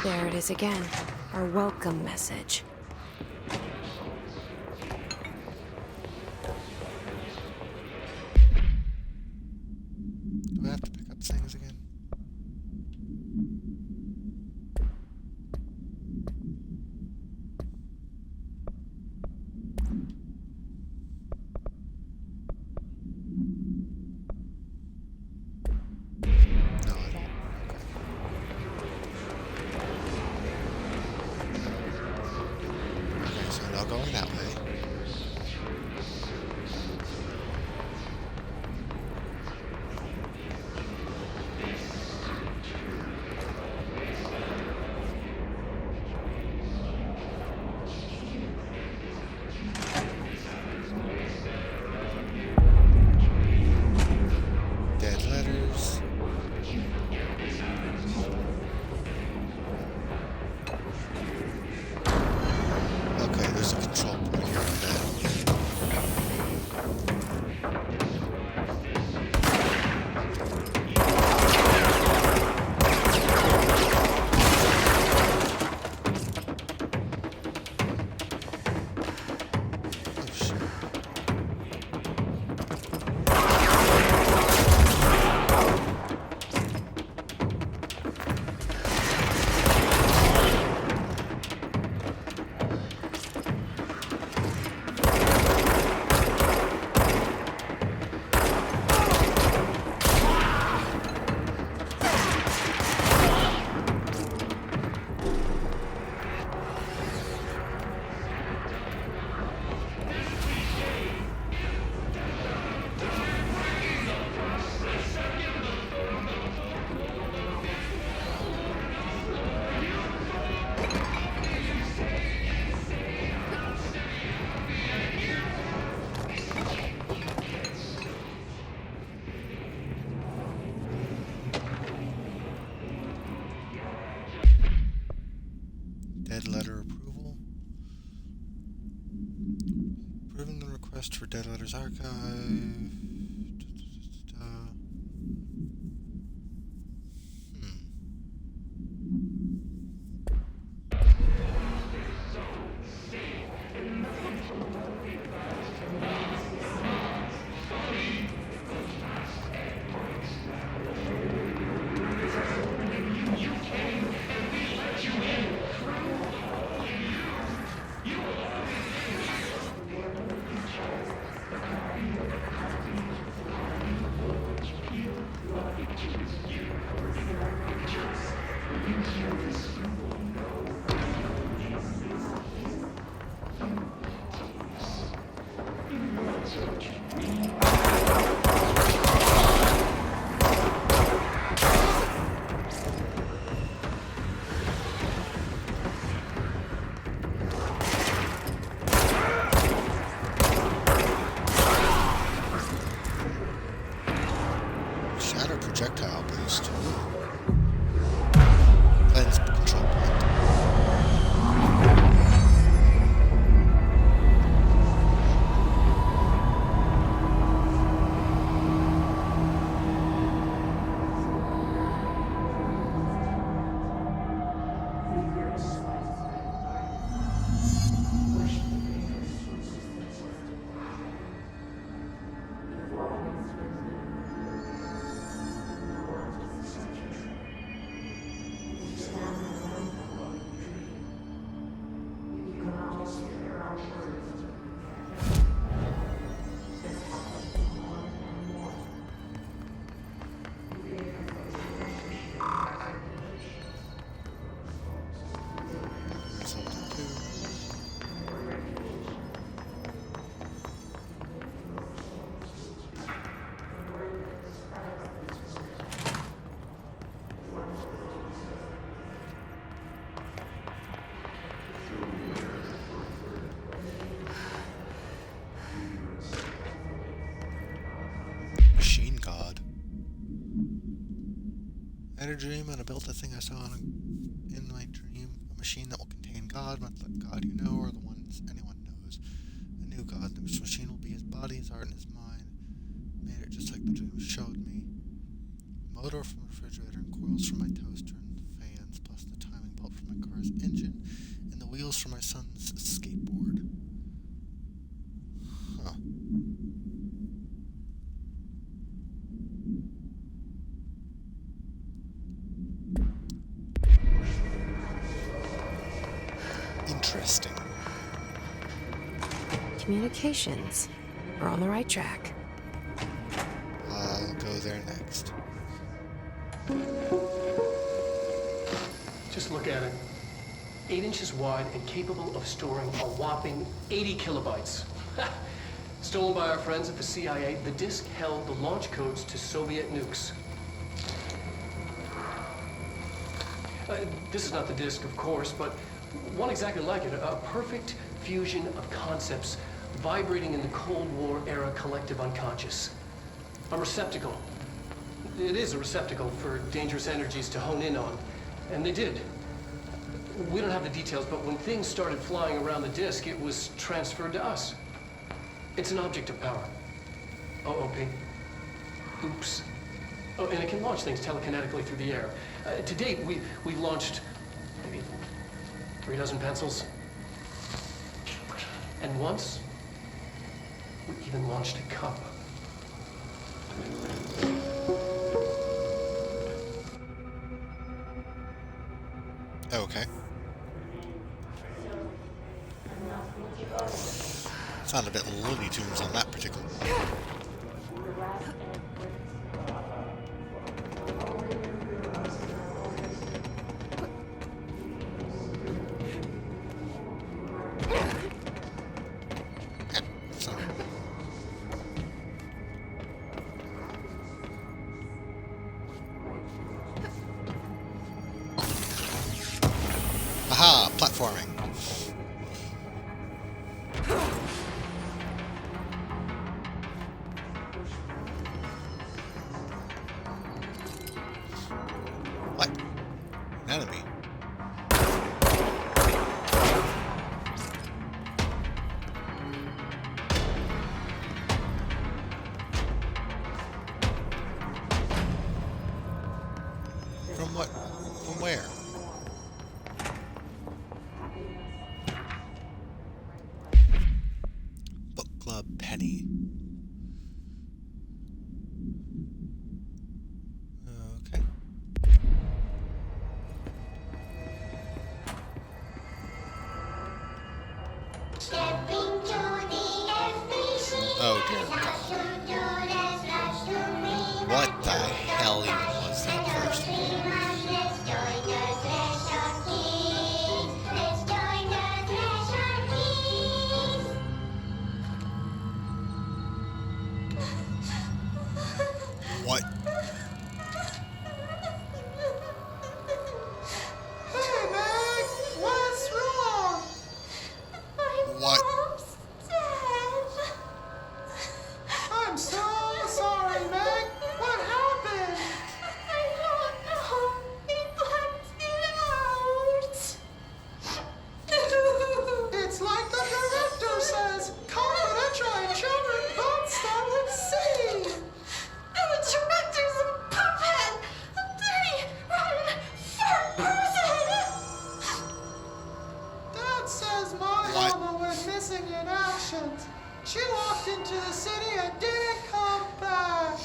There it is again. Our welcome message. Do I have to pick up things again? No, I don't. Okay, so now going that way. Dead letters. Okay, there's a control point here on that. Oh shit. Dead letter approval. Approving the request for Dead Letters Archive. Shatter projectile boost. Lens control point. I had a dream and I built a thing I saw in my dream. A machine that will contain God, not the God you know or the ones anyone knows. A new God. The machine will be his body, his heart, and his mind. Made it just like the dream showed me. Motor from the refrigerator and coils from my toaster and fans, plus the timing belt wheels for my son's skateboard. Huh. Interesting. Communications. We're on the right track. I'll go there next. Just look at it. 8 inches wide and capable of storing a whopping 80 kilobytes. Stolen by our friends at the CIA, the disk held the launch codes to Soviet nukes. This is not the disk, of course, but one exactly like it. A perfect fusion of concepts vibrating in the Cold War era collective unconscious. A receptacle. It is a receptacle for dangerous energies to hone in on. And they did. We don't have the details, but when things started flying around the disk, it was transferred to us. It's an object of power. OOP. Oops. Oh, and it can launch things telekinetically through the air. To date, we've launched maybe 3 dozen pencils. And once, we even launched a cup. Okay. Sound a bit Looney Tunes on that particular one. Aha! Platforming. What? An enemy. From what? From where? Book Club Penny. Okay. Oh dear God. What the hell even was that first one? What? Hey, Meg! What's wrong? What? I'm so sorry, Meg. What happened? I don't know. He blacked me out. It's like the director says. Confidential and children don't stop at sea. The director's a puppet. A dirty, rotten, fat person. Dad says my What? mama went missing in action. She walked into the city and didn't come back.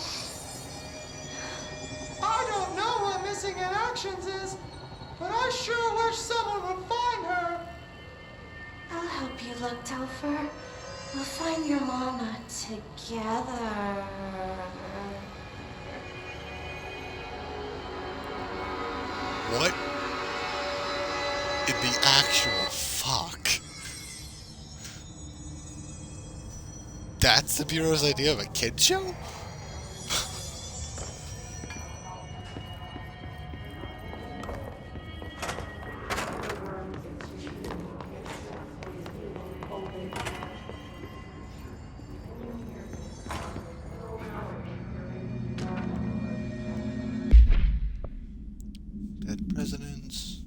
I don't know what missing in actions is, but I sure wish someone would find her. I'll help you look, Telfer. We'll find your mama together. What in the actual fuck? That's the Bureau's idea of a kid show? Dead presidents.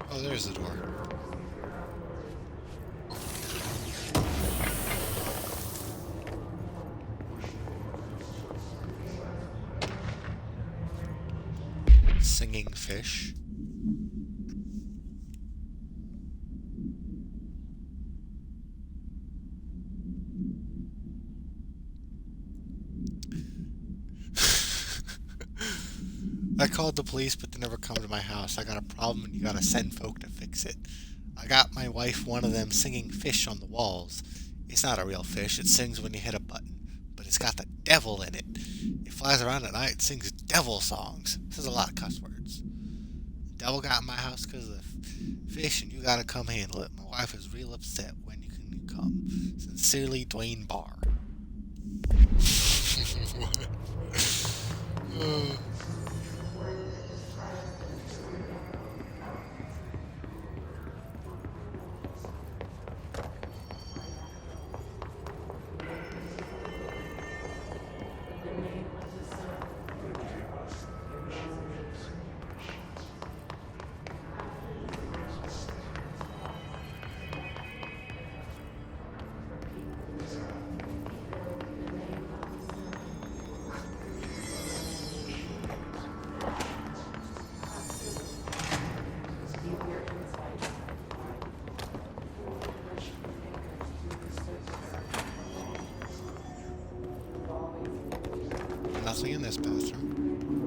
Oh, there's the door. Singing fish. I called the police, but they never come to my house. I got a problem and you gotta send folk to fix it. I got my wife one of them singing fish on the walls. It's not a real fish, it sings when you hit a button, but it's got the devil in it. It flies around at night, sings devil songs. Says a lot of cuss words. The devil got in my house because of the fish and you gotta come handle it. My wife is real upset. When you can come. Sincerely, Dwayne Barr. Nothing in this bathroom.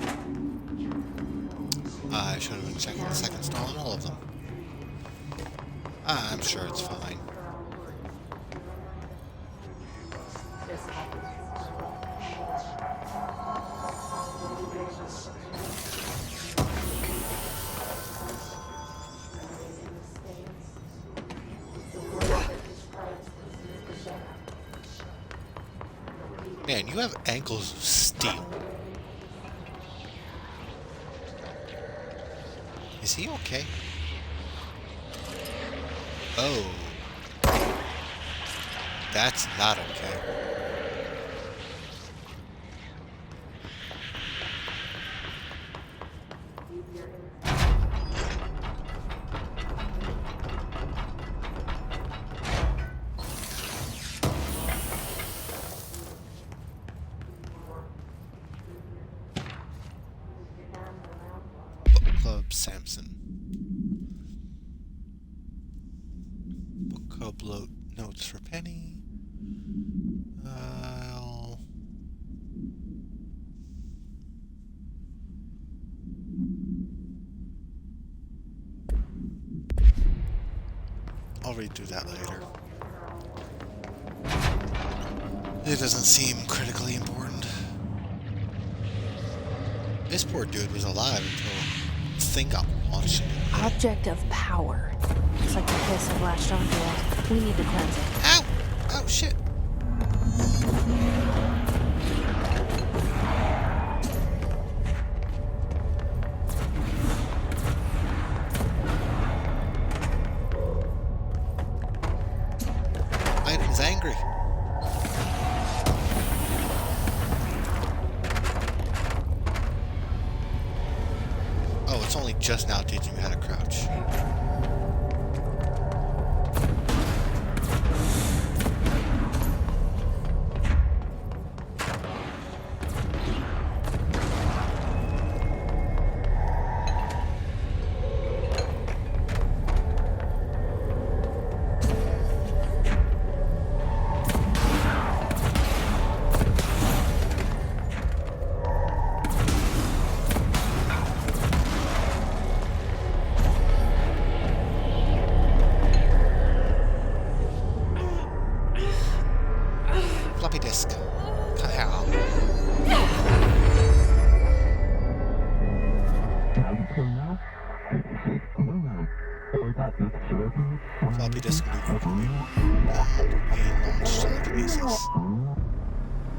I should have been checking the second stall in all of them. I'm sure it's fine. Man, you have ankles of steel. Is he okay? Oh. That's not okay. Club Samson. Book Club notes for Penny. I'll read through that later. It doesn't seem critically important. This poor dude was alive until the thing got launched. Object of power. Looks like the piss have latched onto it. We need to cleanse it. Ow! Oh, shit. Item's angry. Oh, it's only just now teaching you how to crouch. Floppy disk nuke being launched telekinesis.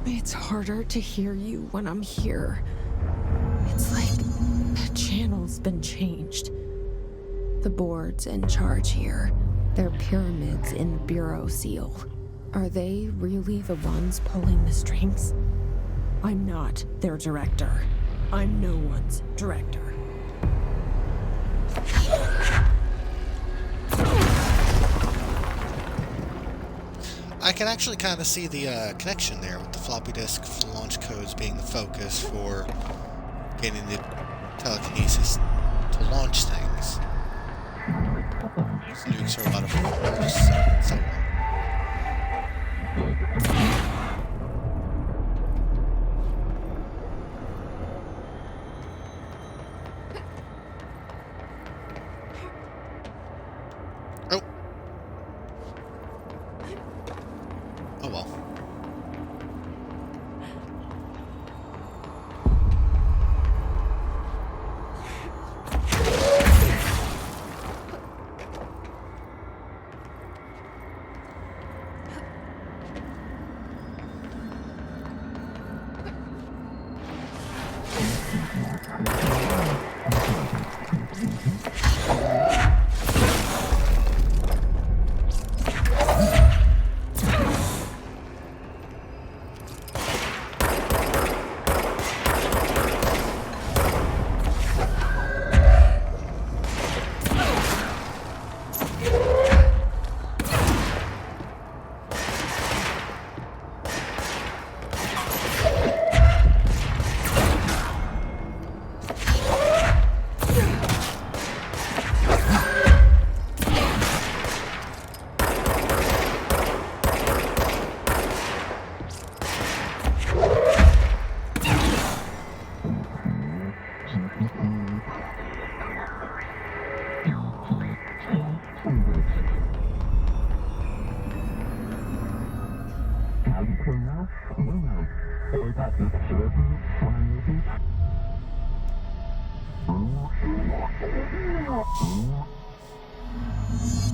It's harder to hear you when I'm here. It's like the channel's been changed. The board's in charge here. They're pyramids in the Bureau seal. Are they really the ones pulling the strings? I'm not their director. I'm no one's director. I can actually kind of see the connection there with the floppy disk launch codes being the focus for getting the telekinesis to launch things. Nukes are a lot of force, so on. Oh. Oh well.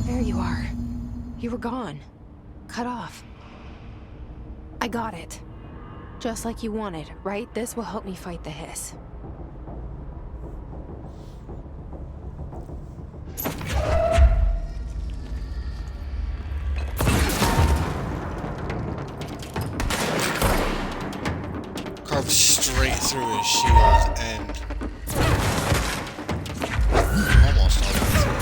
There you are. You were gone. Cut off. I got it. Just like you wanted, right? This will help me fight the hiss. Carved straight through his shield and almost all the way through.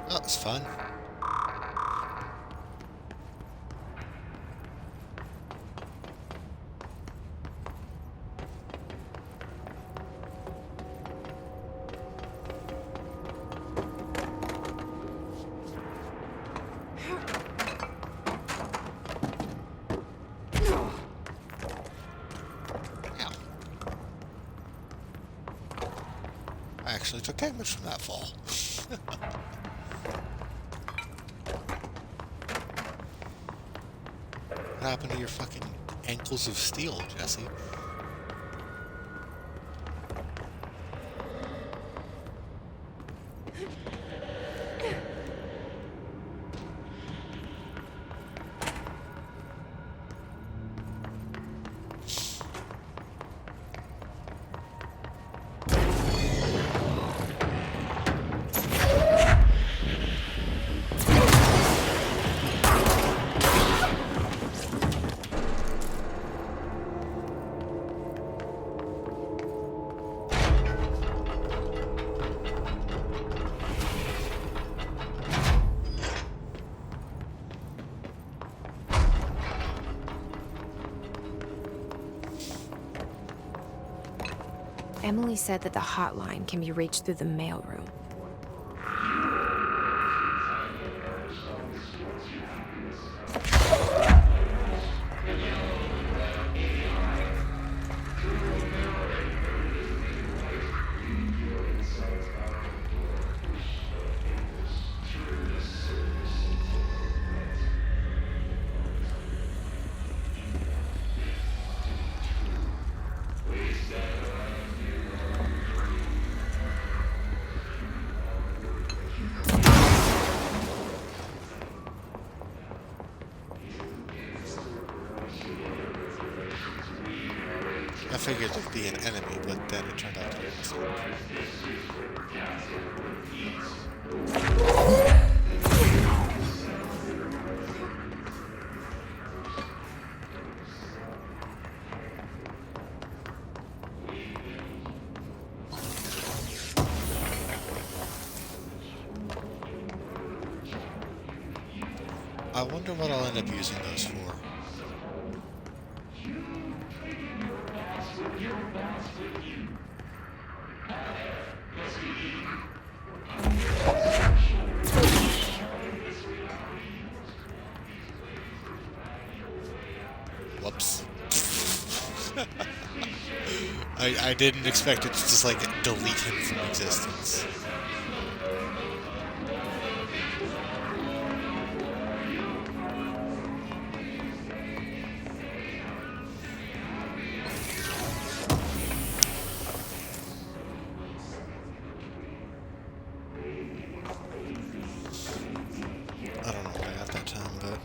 That was fun. Ow. I actually took damage from that fall. What happened to your fucking ankles of steel, Jesse? Emily said that the hotline can be reached through the mailroom. I figured it'd be an enemy, but then it turned out to be a I wonder what I'll end up using those for. Whoops. I didn't expect it to just like delete him from existence. I don't know what I got that time, but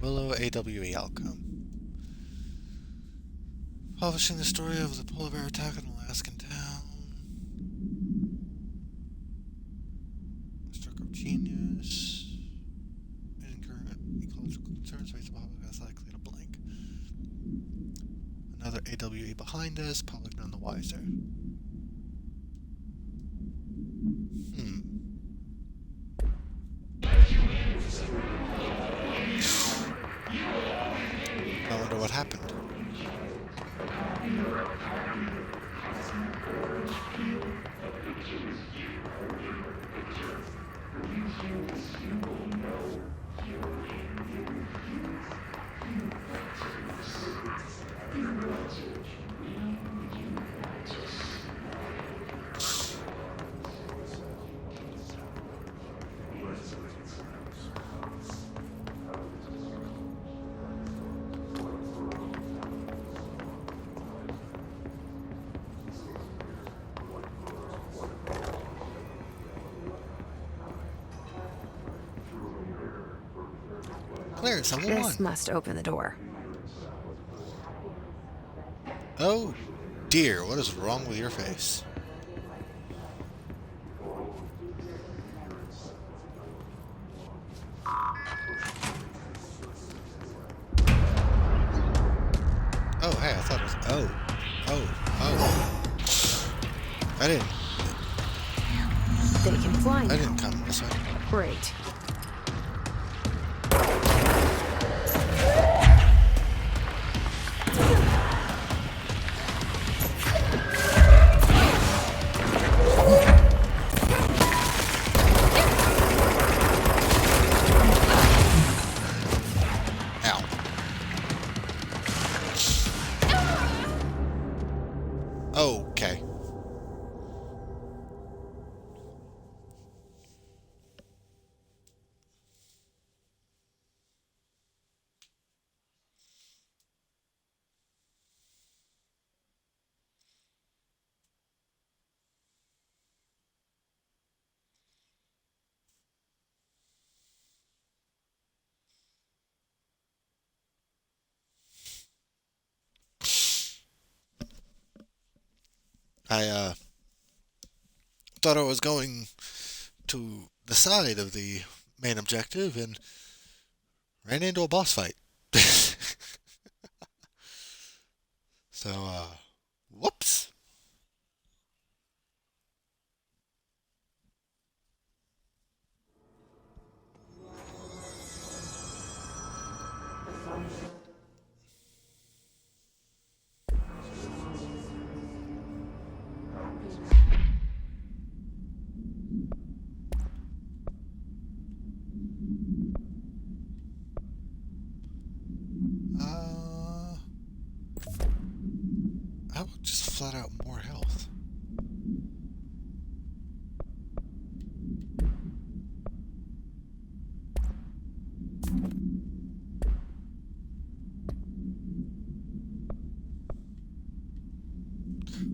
Willow AWE outcome. Publishing the story of the polar bear attack on Alaskan town. Stroke of genius. And current ecological concerns face the public as likely to blank. Another AWE behind us, public none the wiser. I wonder what happened. Clear, someone won. This must open the door. Oh dear, what is wrong with your face? Oh, hey, I thought it was... Oh. I didn't... They can fly now. I didn't come this way. Great. Okay. I thought I was going to the side of the main objective and ran into a boss fight. So, whoops. flat out more health.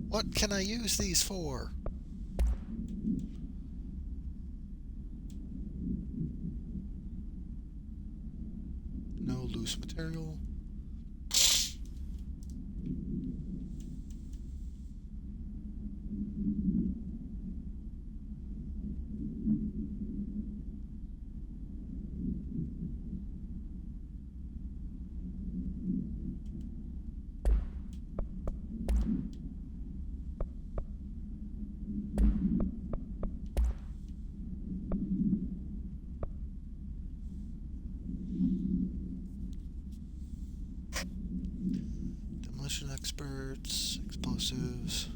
What can I use these for? No loose material. Demolition experts, explosives.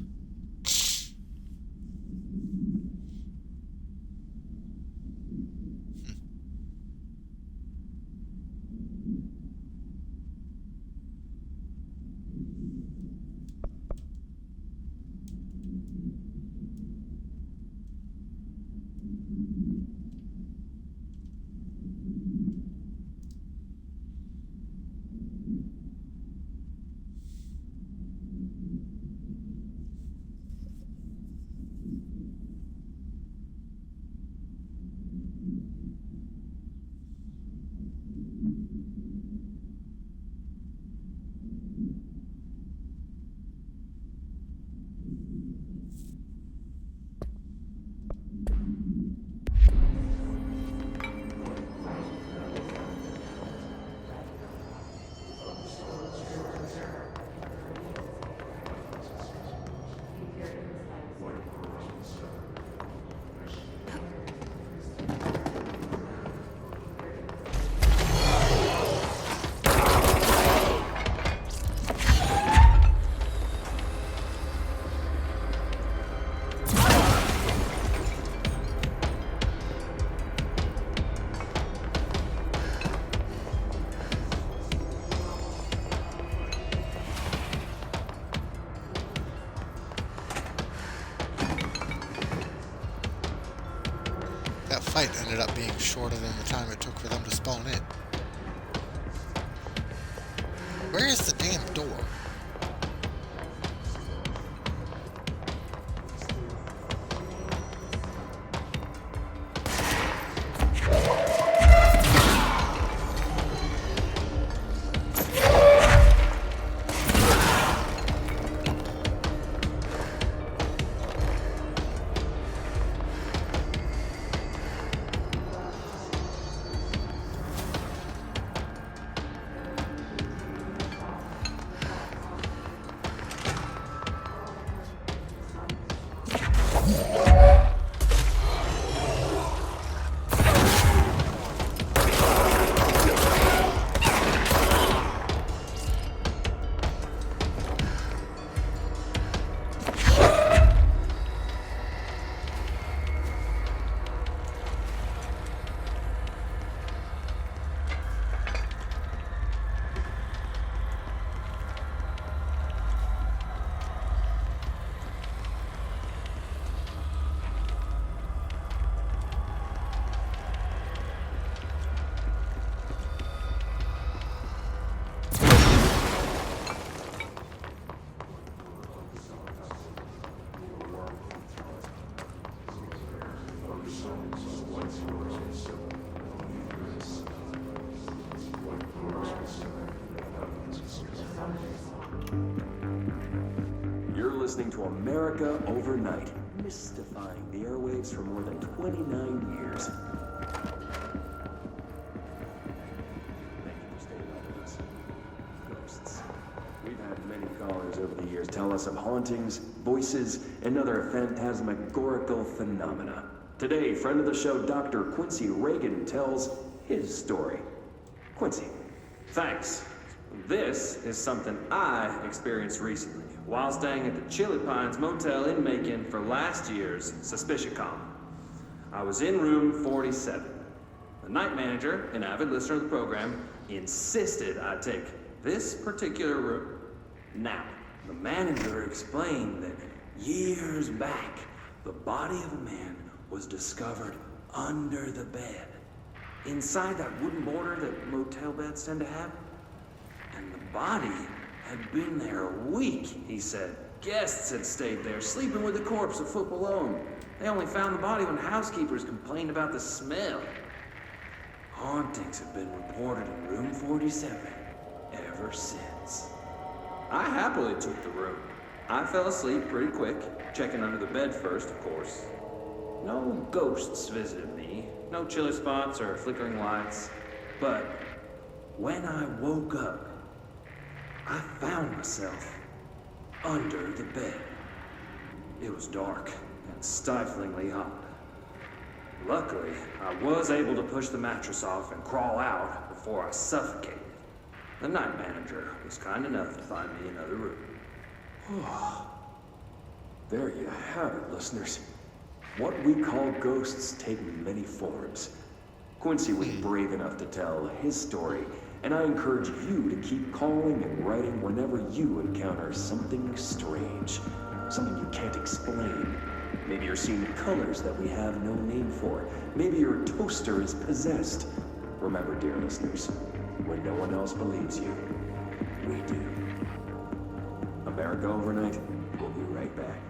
That fight ended up being shorter than the time it took for them to spawn in. Where is the damn door? Listening to America Overnight, mystifying the airwaves for more than 29 years. Thank you for staying with us. Ghosts. We've had many callers over the years tell us of hauntings, voices, and other phantasmagorical phenomena. Today, friend of the show, Dr. Quincy Reagan, tells his story. Quincy, thanks. This is something I experienced recently while staying at the Chili Pines Motel in Macon for last year's SuspiciaCon. I was in room 47. The night manager, an avid listener of the program, insisted I take this particular room. Now, The manager explained that years back, the body of a man was discovered under the bed, inside that wooden border that motel beds tend to have. And the body had been there a week, he said. Guests had stayed there, sleeping with the corpse a foot below them. They only found the body when housekeepers complained about the smell. Hauntings have been reported in room 47 ever since. I happily took the room. I fell asleep pretty quick, checking under the bed first, of course. No ghosts visited me, no chilly spots or flickering lights. But when I woke up, I found myself under the bed. It was dark and stiflingly hot. Luckily, I was able to push the mattress off and crawl out before I suffocated. The night manager was kind enough to find me another room. There you have it, listeners. What we call ghosts take many forms. Quincy was brave enough to tell his story, and I encourage you to keep calling and writing whenever you encounter something strange, something you can't explain. Maybe you're seeing colors that we have no name for. Maybe your toaster is possessed. Remember, dear listeners, when no one else believes you, we do. America Overnight, we'll be right back.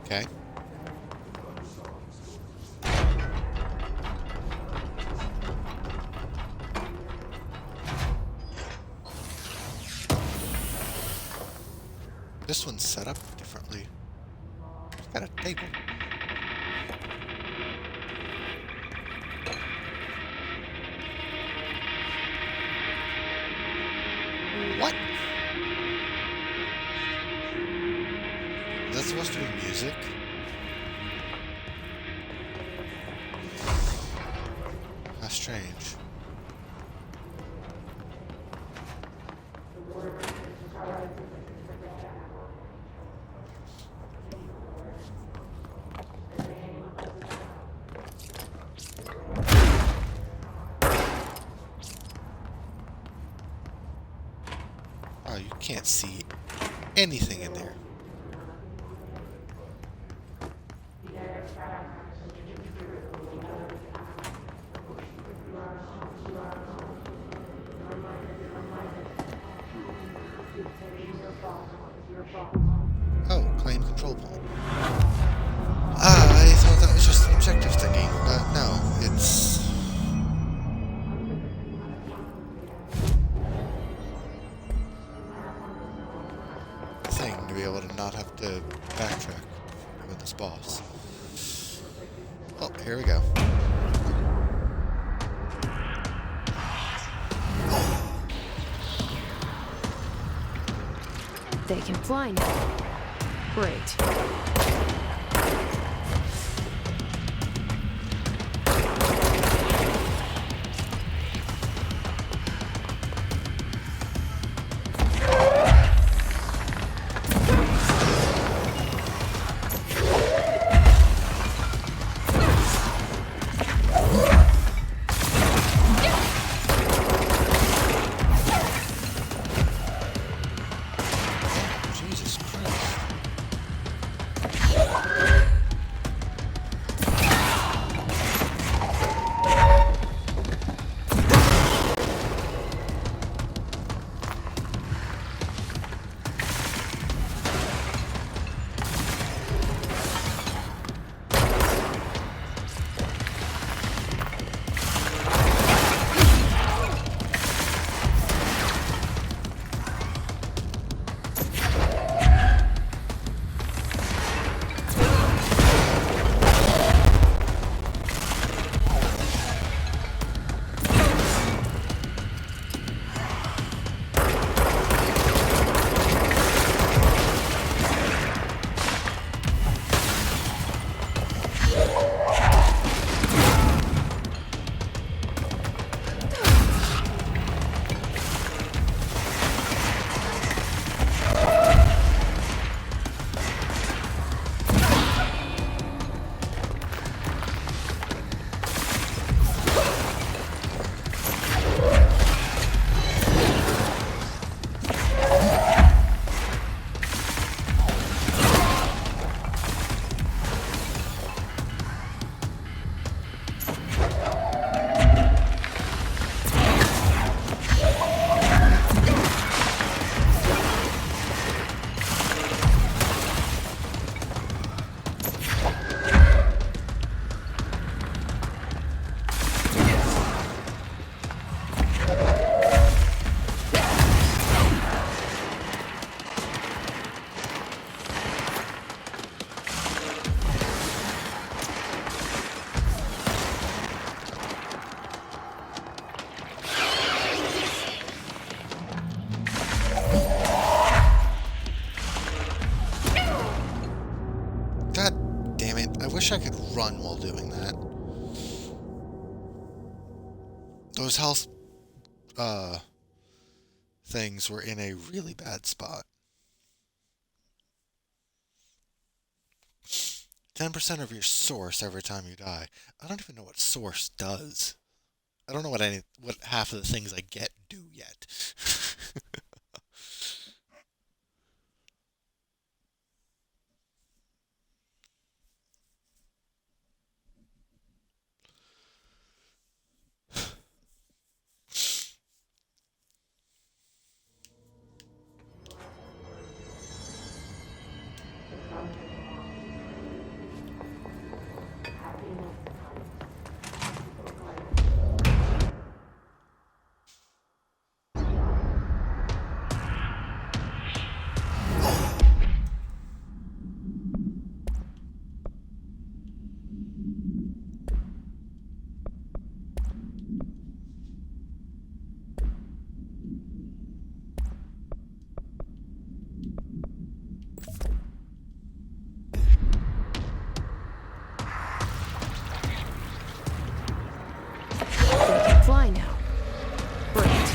Okay. This one's set up differently. It's got a table. What? Is that supposed to be music? How strange. Oh, you can't see anything in there. Oh, claim control point. I thought that was just an objective thingy, but no, it's... thing to be able to not have to backtrack with this boss. Oh, here we go. They can fly now. Great. Jesus Christ. wish I could run while doing that. Those health things were in a really bad spot. 10% of your source every time you die. I don't even know what source does. I don't know what half of the things I get do yet. Fly now. Great.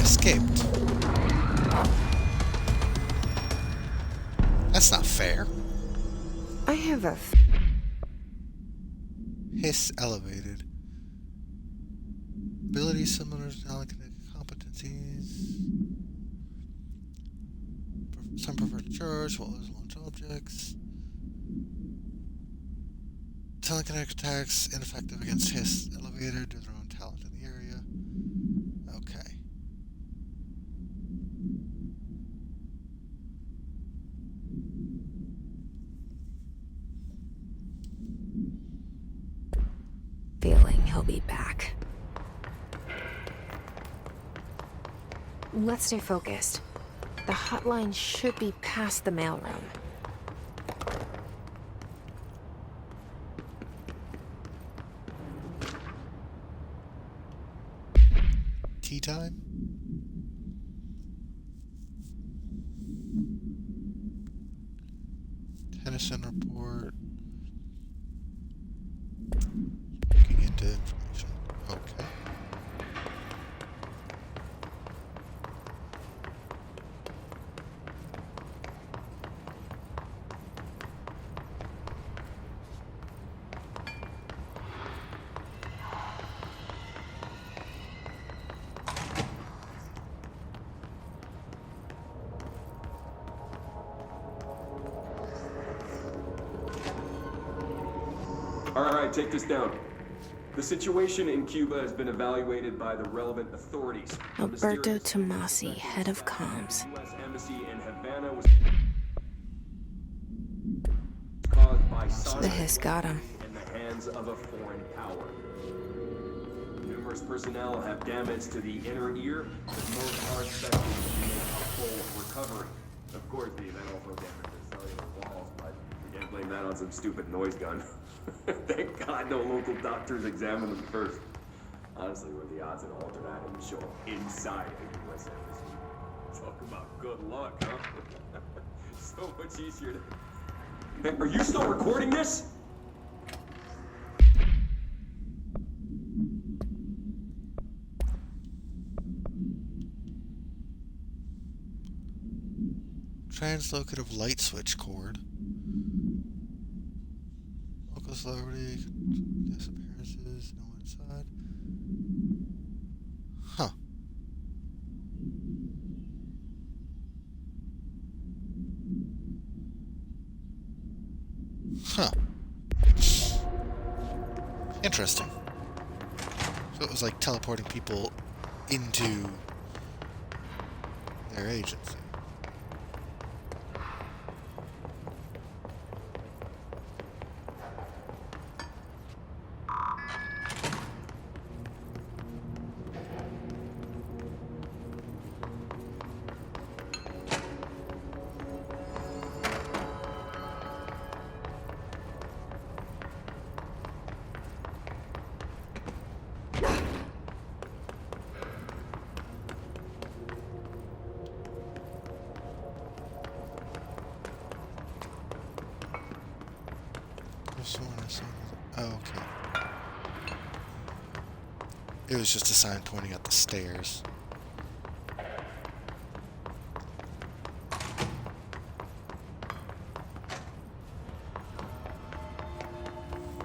Escaped. That's not fair. I have a... Hiss elevated. Abilities similar to telekinetic competencies. Some prefer to charge, while others launch objects. Telekinetic attacks ineffective against Hiss elevated due to their own talent in the area. Okay. Feeling he'll be back. Let's stay focused. The hotline should be past the mailroom. Tea time? Citizen report. Looking into information. Okay. Alright, take this down. The situation in Cuba has been evaluated by the relevant authorities. Alberto Tomasi, head of comms. The U.S. Embassy in Havana was caused by The hiss got him. in the hands of a foreign power. Numerous personnel have damage to the inner ear, but most are expected to make a full recovery. Of course, the event also damaged the cellular walls, but we can't blame that on some stupid noise gun. Thank God no local doctors examined them first. Honestly, what are the odds an alternate item show up inside the U.S. Embassy? Talk about good luck, huh? So much easier to... Hey, are you still recording this? Translocative light switch cord. Local celebrity disappearances. No one inside. Huh. Huh. Interesting. So it was like teleporting people into their agency. Oh, okay. It was just a sign pointing at the stairs.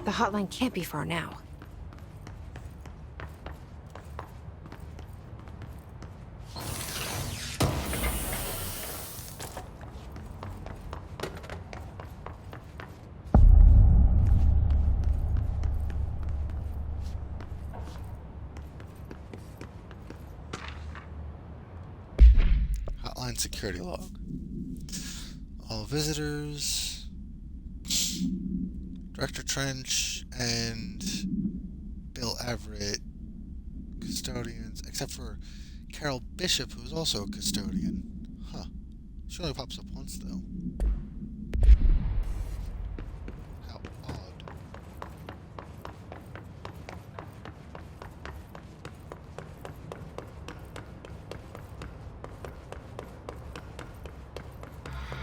The hotline can't be far now. Security log. All visitors. Director Trench and Bill Everett, custodians, except for Carol Bishop, who is also a custodian. Huh. She only pops up once, though. How odd.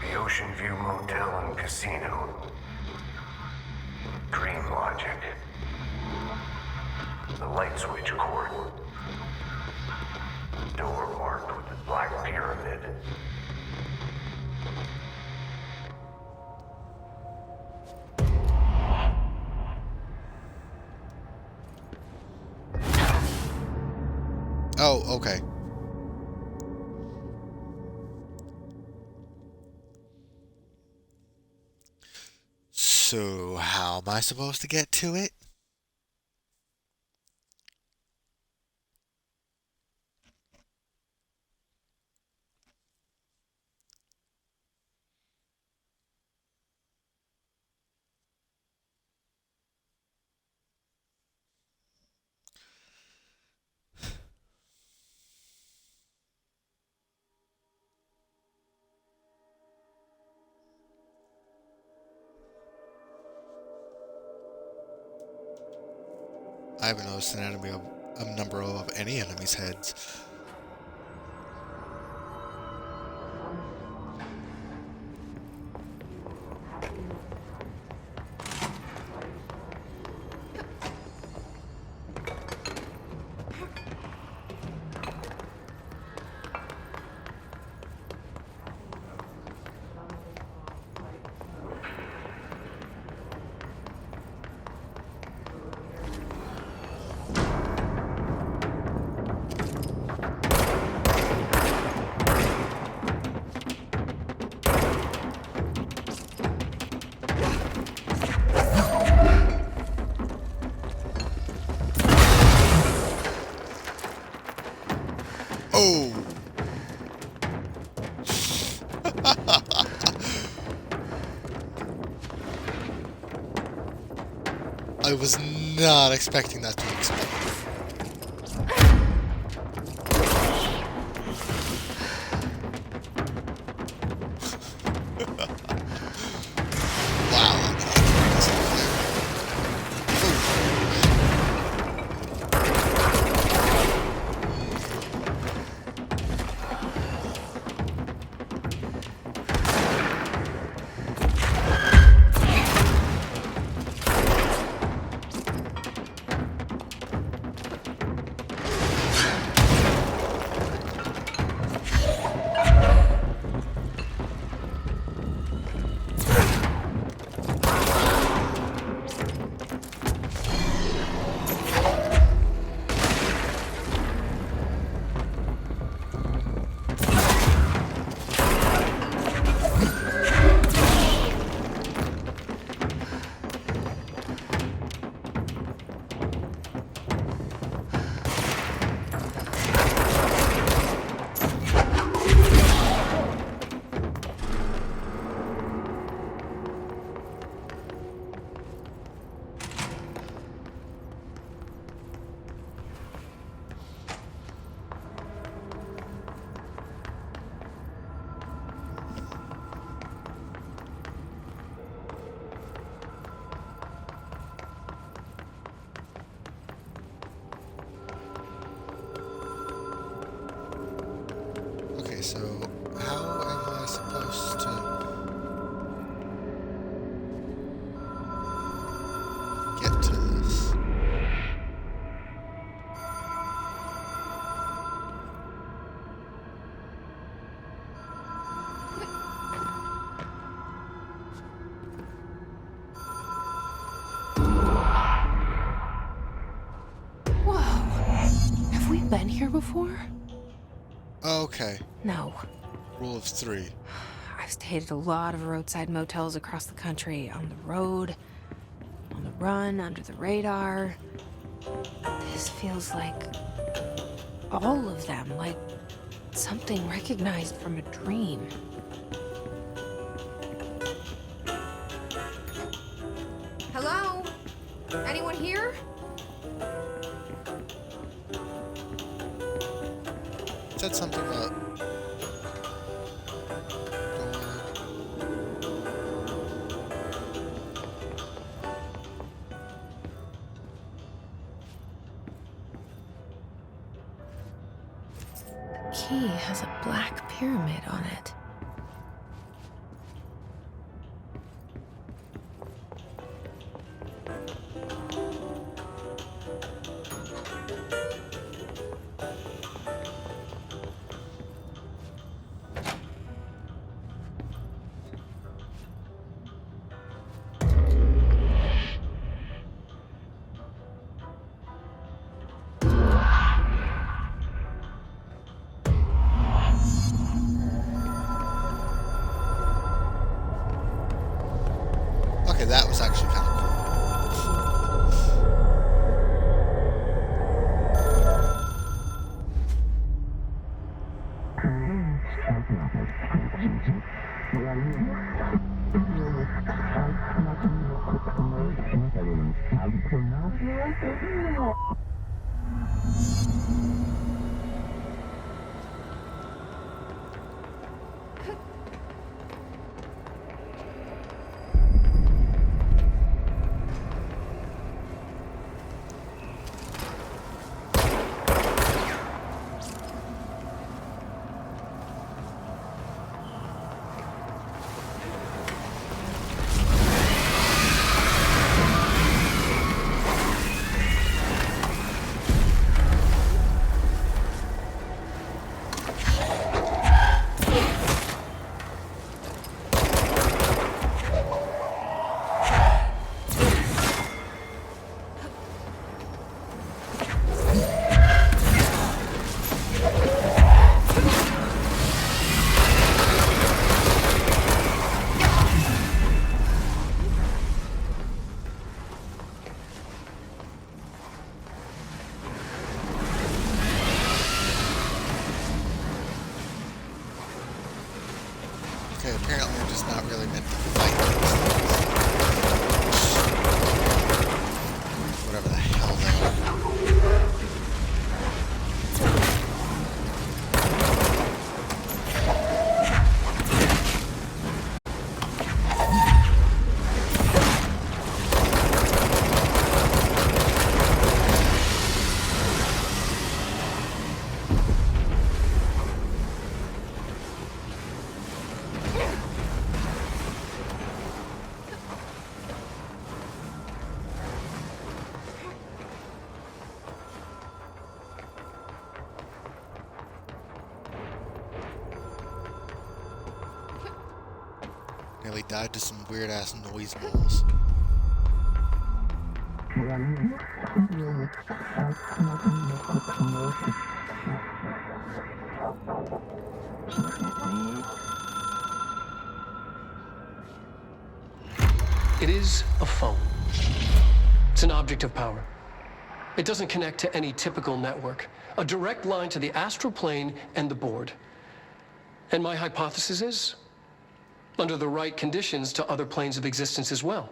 The Ocean View Motel and Casino. Dream Logic. The light switch cord. Door marked with the Black Pyramid. Oh, okay. So, how am I supposed to get to it? I haven't noticed an enemy of a number of any enemy's heads. Oh! I was not expecting that to explode. Wow, that's Okay, so how am I supposed to get to this? Whoa. Have we been here before? Okay, No. rule of 3. I've stayed at a lot of roadside motels across the country, on the road, on the run, under the radar. This feels like all of them, like something recognized from a dream. Hello? Anyone here? It said something about The key has a black pyramid on it. Okay, that was actually kind of cool. Okay, apparently I'm just not really meant to fight these things. Whatever the hell they are. Nearly died to some weird ass noise balls. It is a phone. It's an object of power. It doesn't connect to any typical network. A direct line to the astral plane and the board. And my hypothesis is, under the right conditions, to other planes of existence as well.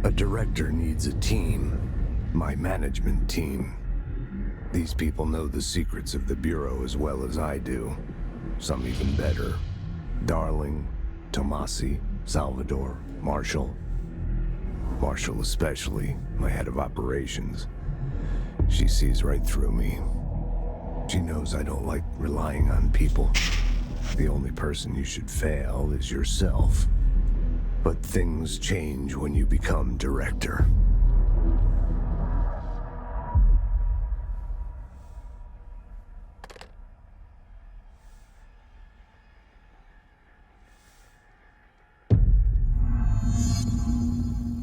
A director needs a team. My management team. These people know the secrets of the Bureau as well as I do. Some even better. Darling, Tomasi, Salvador, Marshall. Marshall especially, my head of operations. She sees right through me. She knows I don't like relying on people. The only person you should fail is yourself. But things change when you become director.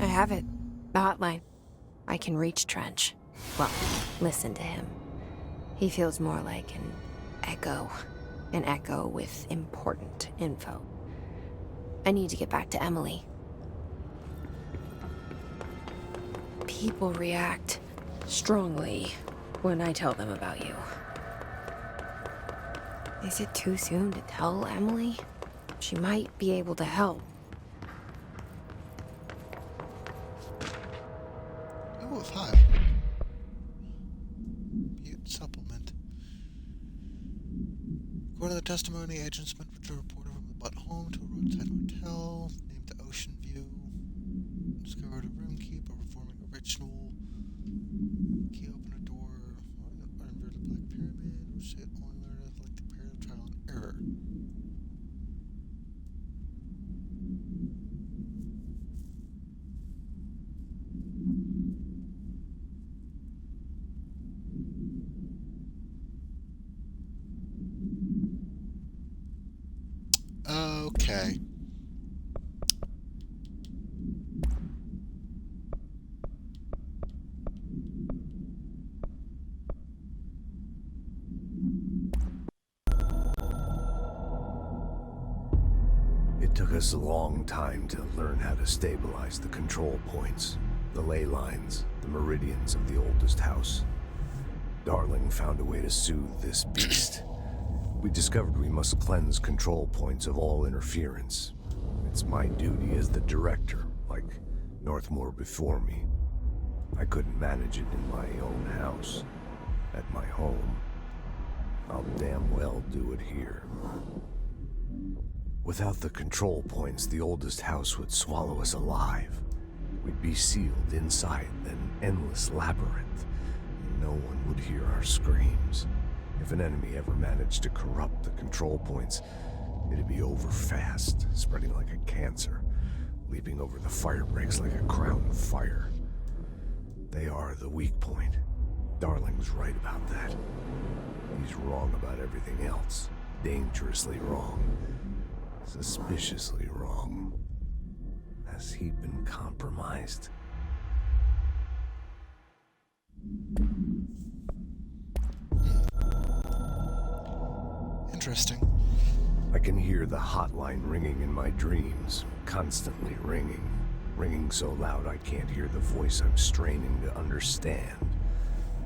I have it. The hotline. I can reach Trench. Well, listen to him. He feels more like an echo. An echo with important info. I need to get back to Emily. People react strongly when I tell them about you. Is it too soon to tell Emily? She might be able to help. Oh, hi. Mute supplement. According to the testimony, Agent Smith reported from the butt home to a roadside motel named the Ocean View. Discovered a roomkeeper performing a ritual. Key opened a door. An inverted black pyramid, which it only learned as like the period of trial and error. Okay. It took us a long time to learn how to stabilize the control points, the ley lines, the meridians of the oldest house. Darling found a way to soothe this beast. We discovered we must cleanse control points of all interference. It's my duty as the director, like Northmore before me. I couldn't manage it in my own house, at my home. I'll damn well do it here. Without the control points, the oldest house would swallow us alive. We'd be sealed inside an endless labyrinth, and no one would hear our screams. If an enemy ever managed to corrupt the control points, it'd be over fast, spreading like a cancer, leaping over the fire breaks like a crown of fire. They are the weak point. Darling's right about that. He's wrong about everything else. Dangerously wrong. Suspiciously wrong. Has he been compromised? Interesting. I can hear the hotline ringing in my dreams, constantly ringing. ringing so loud I can't hear the voice I'm straining to understand.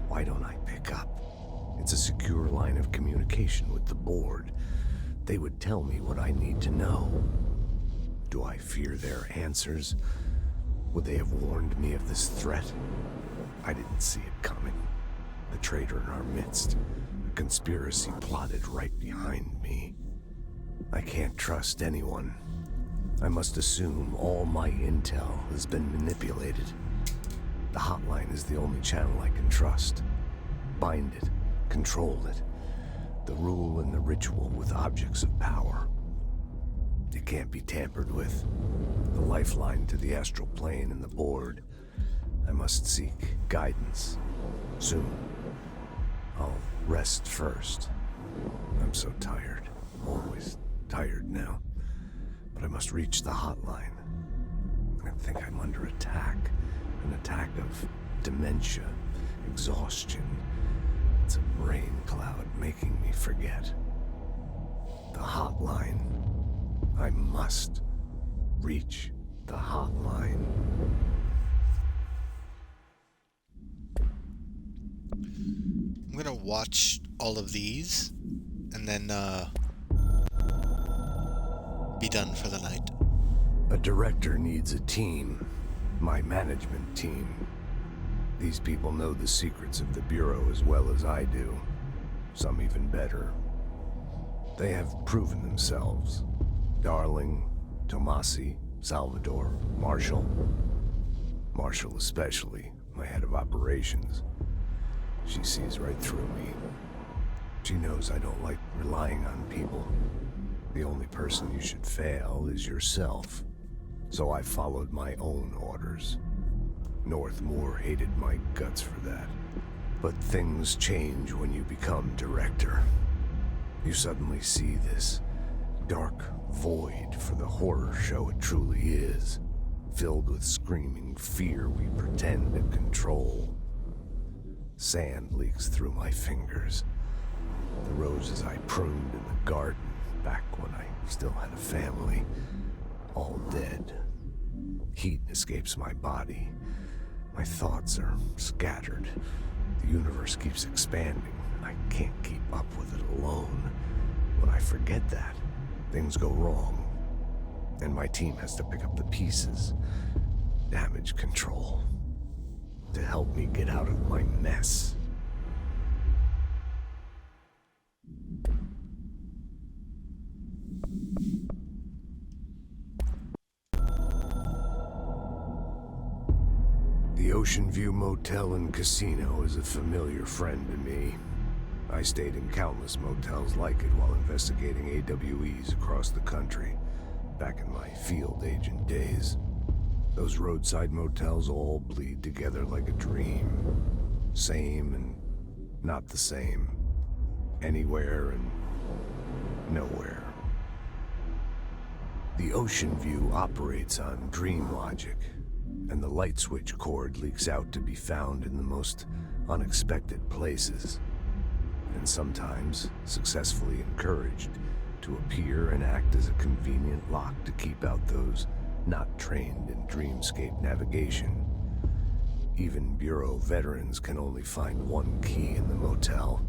Why don't I pick up? It's a secure line of communication with the board. They would tell me what I need to know. Do I fear their answers? Would they have warned me of this threat? I didn't see it coming. The traitor in our midst. A conspiracy plotted right behind me. I can't trust anyone. I must assume all my intel has been manipulated. The hotline is the only channel I can trust. Bind it, control it. The rule and the ritual with objects of power. It can't be tampered with. The lifeline to the astral plane and the board. I must seek guidance. Soon. I'll rest first. I'm so tired. Always tired now. But I must reach the hotline. I think I'm under attack. An attack of dementia, exhaustion. It's a brain cloud making me forget. The hotline. I must reach the hotline. I'm gonna watch all of these and then be done for the night. A director needs a team. My management team. These people know the secrets of the Bureau as well as I do. Some even better. They have proven themselves. Darling, Tomasi, Salvador, Marshall. Marshall especially, my head of operations. She sees right through me. She knows I don't like relying on people. The only person you should fail is yourself. So I followed my own orders. Northmore hated my guts for that. But things change when you become director. You suddenly see this dark void for the horror show it truly is, filled with screaming fear we pretend to control. Sand leaks through my fingers. The roses I pruned in the garden back when I still had a family, all dead. Heat escapes my body. My thoughts are scattered. The universe keeps expanding. I can't keep up with it alone. When I forget that, things go wrong. And my team has to pick up the pieces. Damage control. To help me get out of my mess. The Ocean View Motel and Casino is a familiar friend to me. I stayed in countless motels like it while investigating AWEs across the country, back in my field agent days. Those roadside motels all bleed together like a dream. Same and not the same. Anywhere and nowhere. The Ocean View operates on dream logic, and the light switch cord leaks out to be found in the most unexpected places, and sometimes successfully encouraged to appear and act as a convenient lock to keep out those not trained in dreamscape navigation. Even Bureau veterans can only find one key in the motel.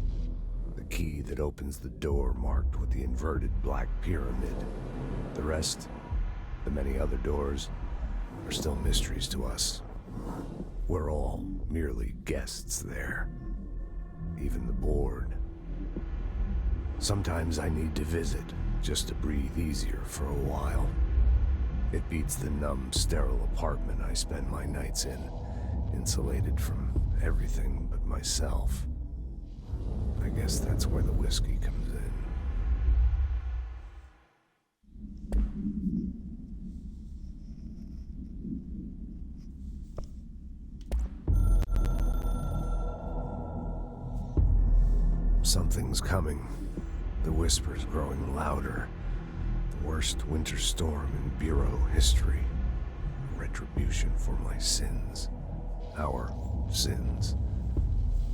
The key that opens the door marked with the inverted black pyramid. The rest, the many other doors, are still mysteries to us. We're all merely guests there. Even the board. Sometimes I need to visit, just to breathe easier for a while. It beats the numb, sterile apartment I spend my nights in, insulated from everything but myself. I guess that's where the whiskey comes in. Something's coming. The whisper's growing louder. The worst winter storm in Bureau history. Retribution for my sins. Our sins.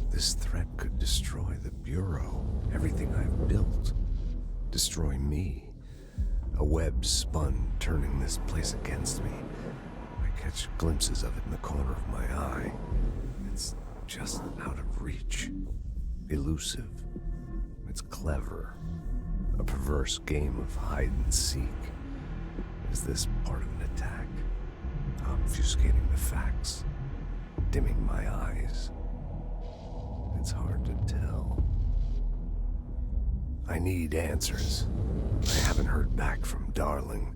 This threat could destroy the Bureau, everything I've built. Destroy me. A web spun, turning this place against me. I catch glimpses of it in the corner of my eye. It's just out of reach. Elusive. It's clever. A perverse game of hide and seek. Is this part of an attack? Obfuscating the facts? Dimming my eyes? It's hard to tell. I need answers. I haven't heard back from Darling.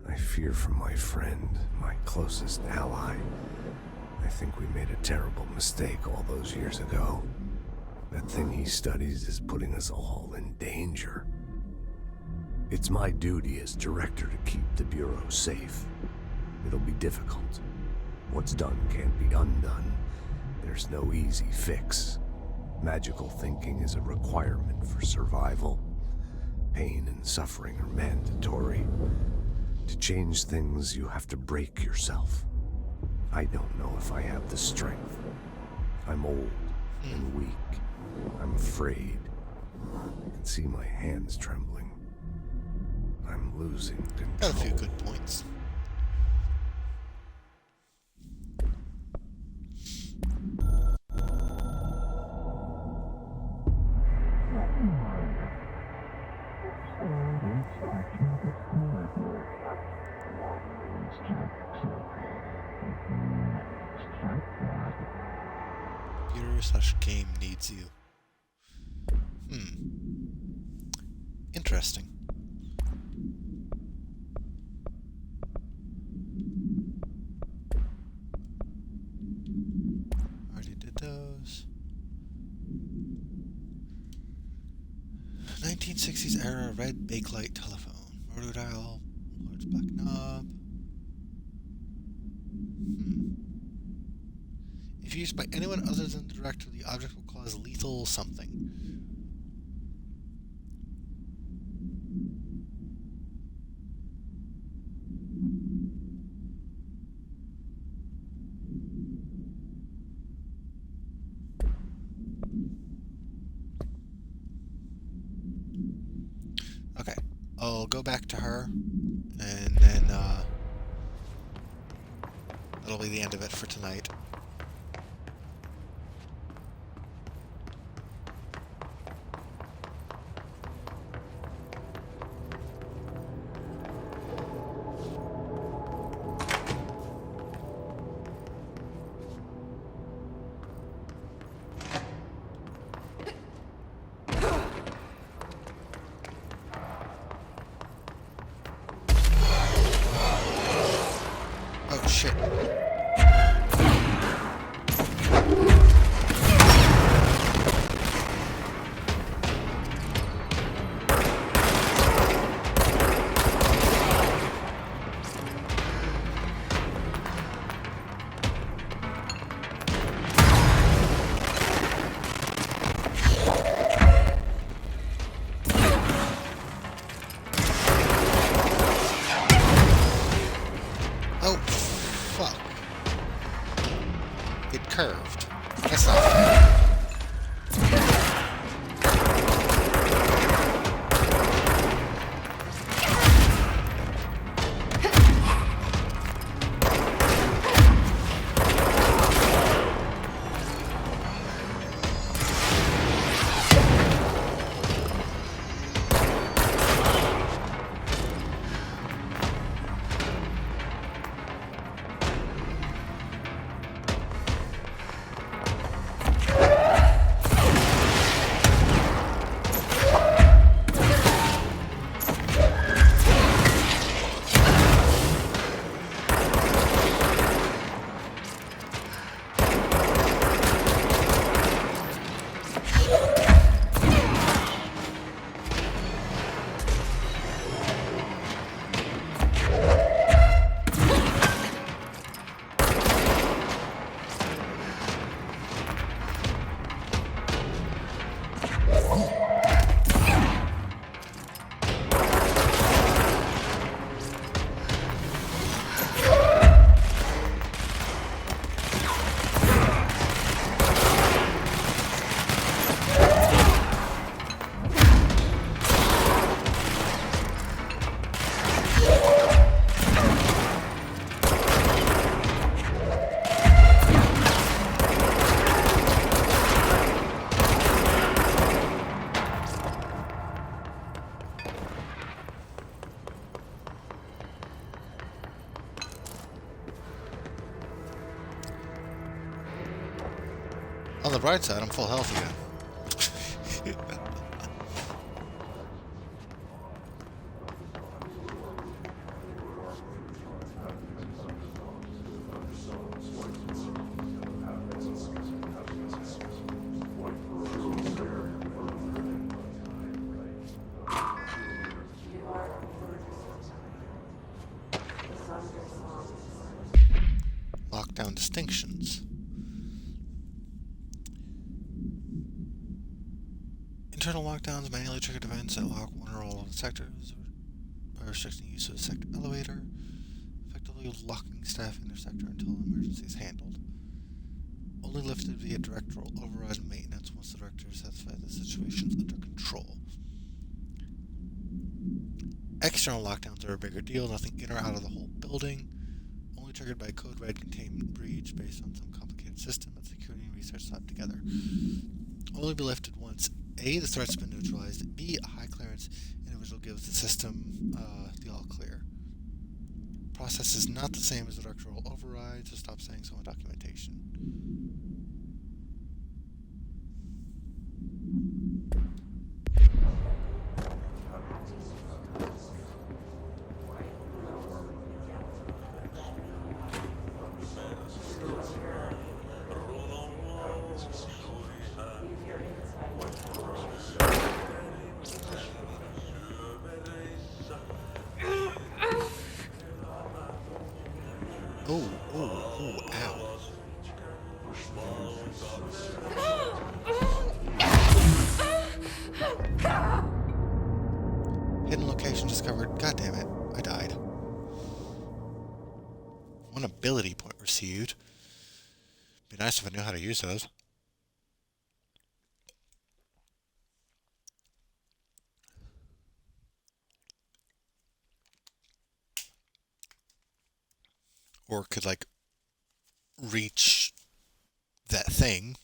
I fear for my friend, my closest ally. I think we made a terrible mistake all those years ago. That thing he studies is putting us all in danger. It's my duty as director to keep the Bureau safe. It'll be difficult. What's done can't be undone. There's no easy fix. Magical thinking is a requirement for survival. Pain and suffering are mandatory. To change things, you have to break yourself. I don't know if I have the strength. I'm old and weak. I'm afraid. I can see my hands trembling. I'm losing control. Got a few good points. Computer/game needs you. Interesting. Already did those. 1960s era red bakelite telephone. Rotor dial, large black knob. If used by anyone other than the director, the object will cause lethal something. Okay, I'll go back to her, and then that'll be the end of it for tonight. Oh shit. Oh, fuck. On the bright side, I'm full health again. Lockdown distinctions. Internal lockdowns manually triggered events that lock one or all of the sectors by restricting use of the sector elevator, effectively locking staff in their sector until an emergency is handled. Only lifted via directorial override and maintenance once the director is satisfied the situation is under control. External lockdowns are a bigger deal, nothing in or out of the whole building, only triggered by a code red containment breach based on some complicated system that security and research slapped together. Only be lifted once A, the threat's been neutralized, B, a high clearance individual gives the system the all clear. Process is not the same as the directorial override, so stop saying so in documentation. Ow. Hidden location discovered. God damn it, I died. One ability point received. Be nice if I knew how to use those. Or could, like, reach that thing.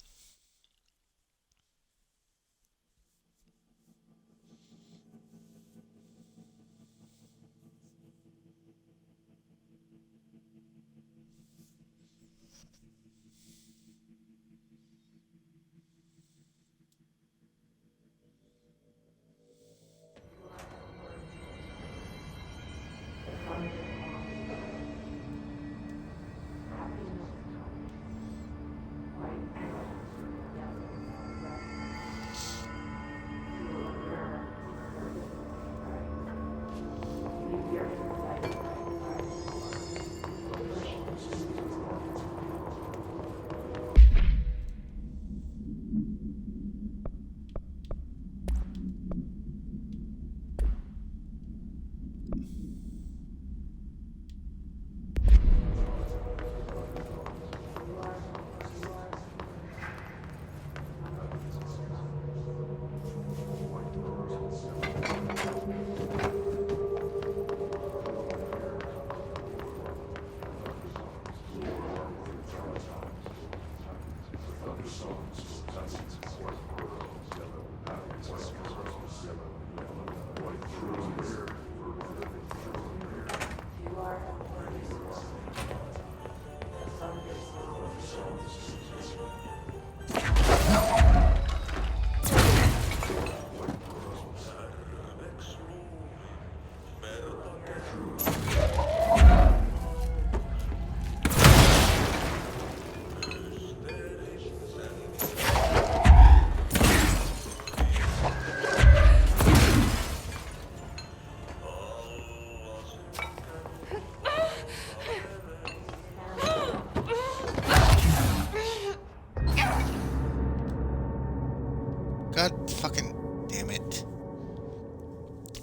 God fucking damn it.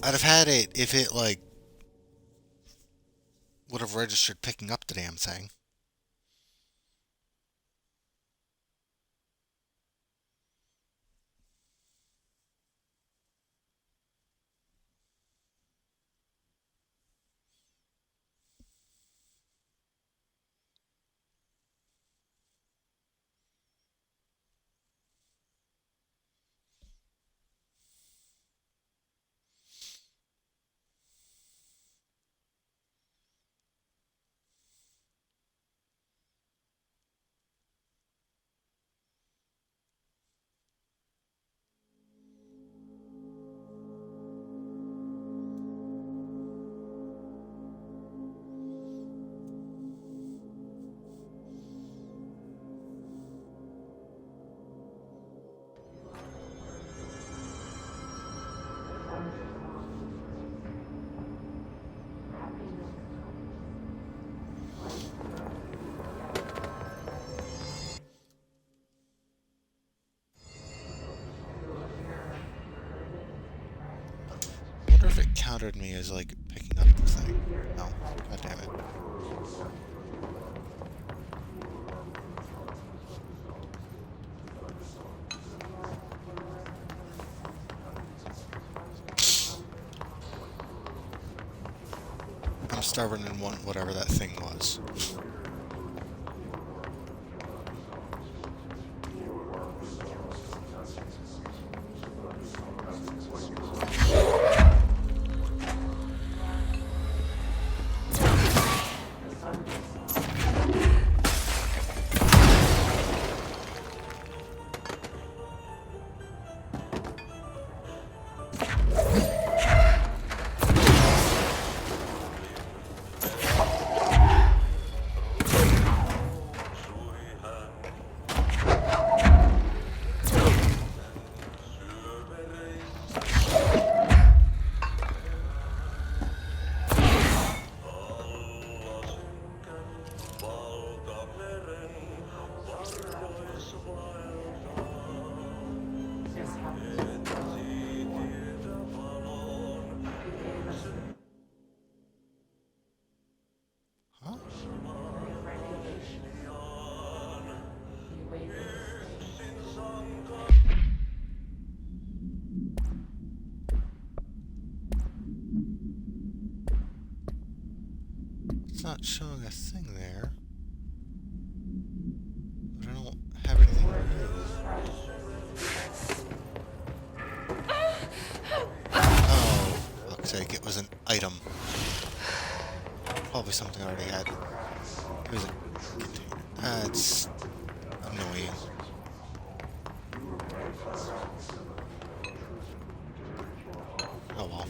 I'd have had it if it, like, would have registered picking up the damn thing. countered me as like picking up the thing. No, god damn it. I'm stubborn and want whatever that thing was. It's not showing a thing there, but I don't have anything to move. Oh, fuck's sake, it was an item. Probably something I already had. It was a container. That's annoying. Oh well.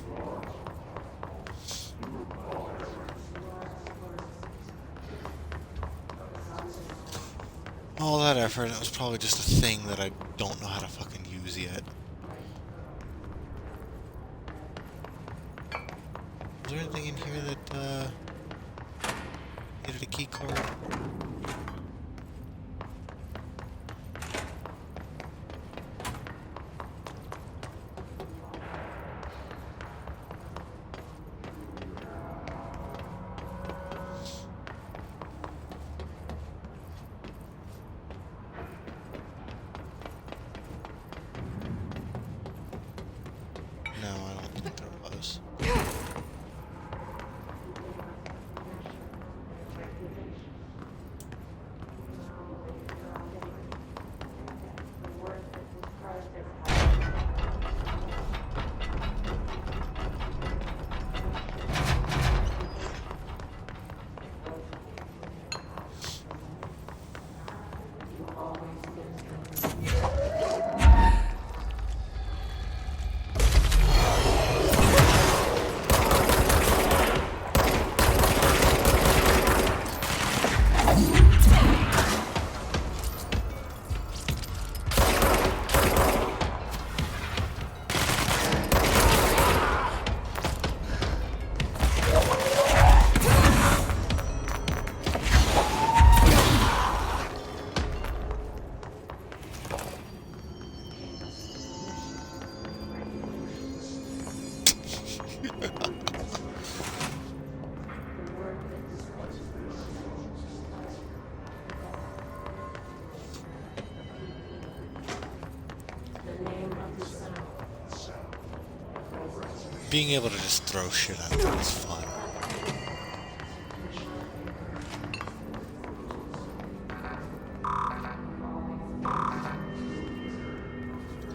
All that effort, it was probably just a thing that I don't know how to fucking use yet. Is there anything in here that, needed a key card? No, I don't think there was. Being able to just throw shit at them is fun.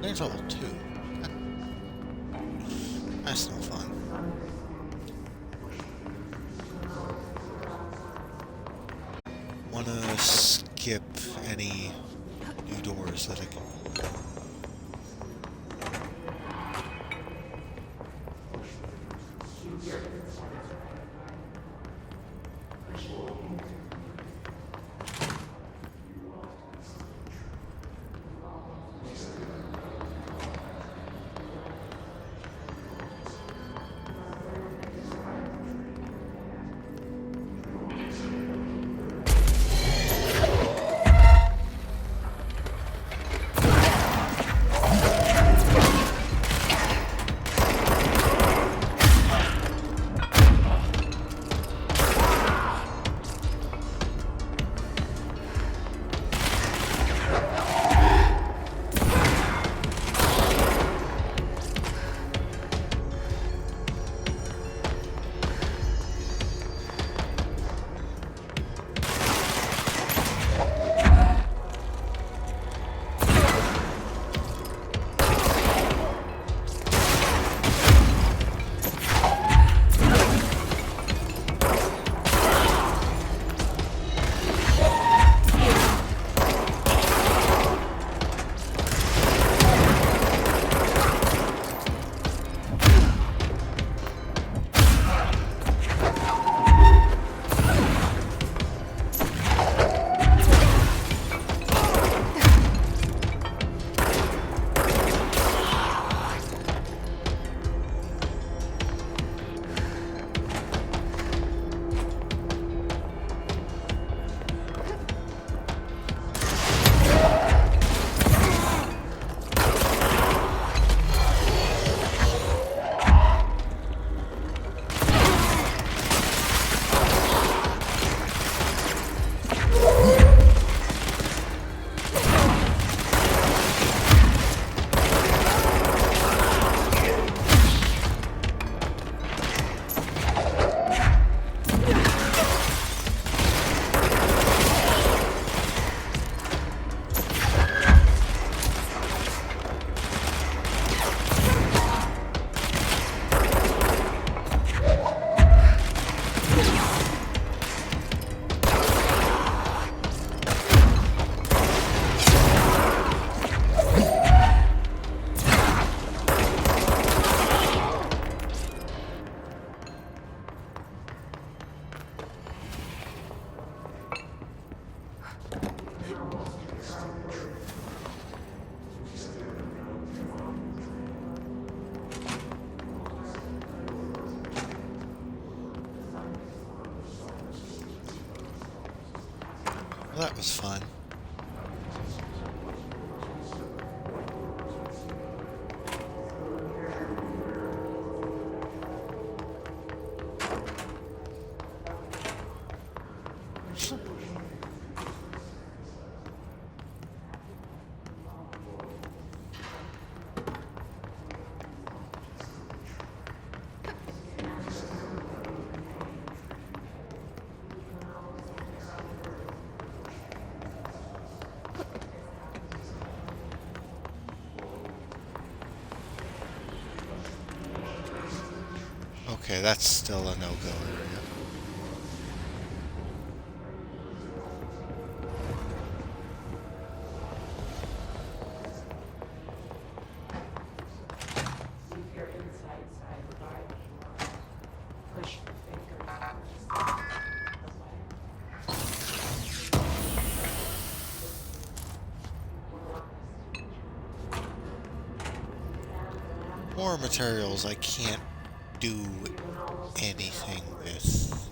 There's level 2. That's no fun. Wanna skip any new doors that I can. Well, that was fun. Okay, that's still a no-go area. More materials I can't do anything with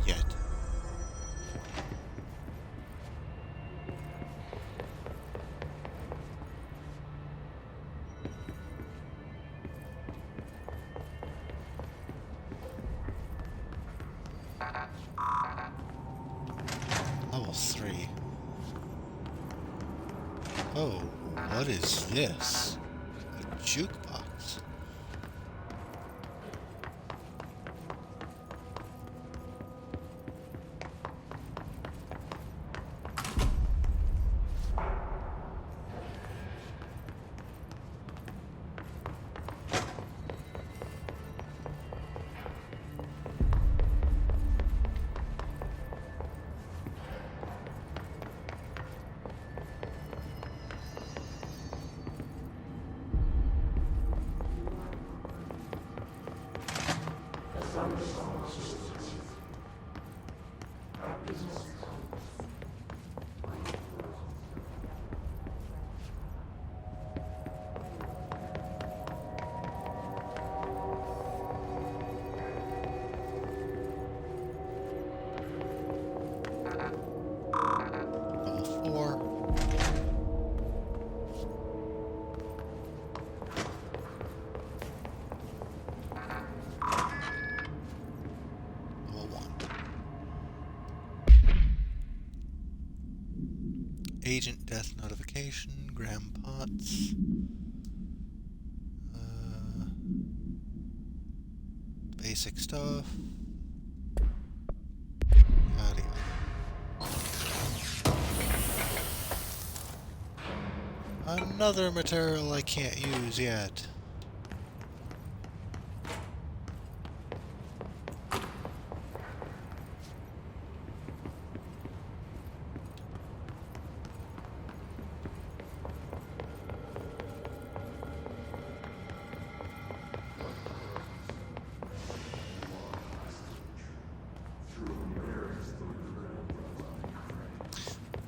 yet. Level 3. Oh, what is this? A jukebox. Agent death notification, Graham Potts. Basic stuff. Yada yada. Another material I can't use yet.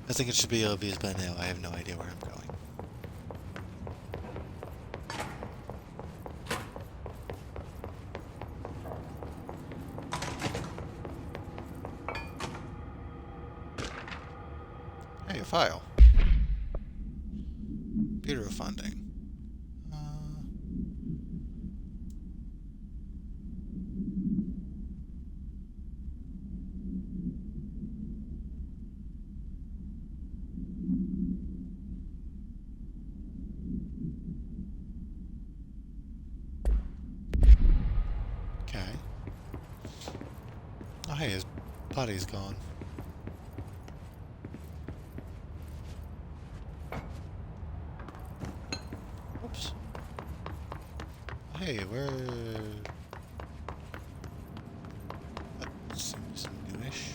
I think it should be obvious by now. I have no idea where I'm going. Hey, a file. Bureau funding. Oh, hey, his body's gone. Oops. Hey, where... That seems newish.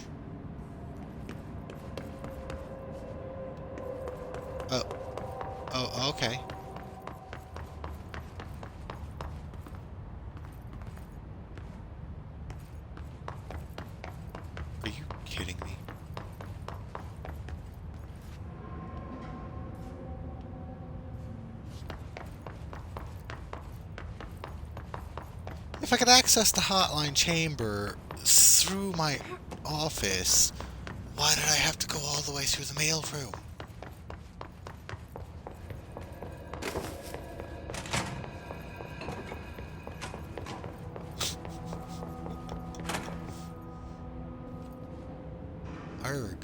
Oh. Oh, okay. Are you kidding me? If I could access the hotline chamber through my office, Why did I have to go all the way through the mail room? Arg.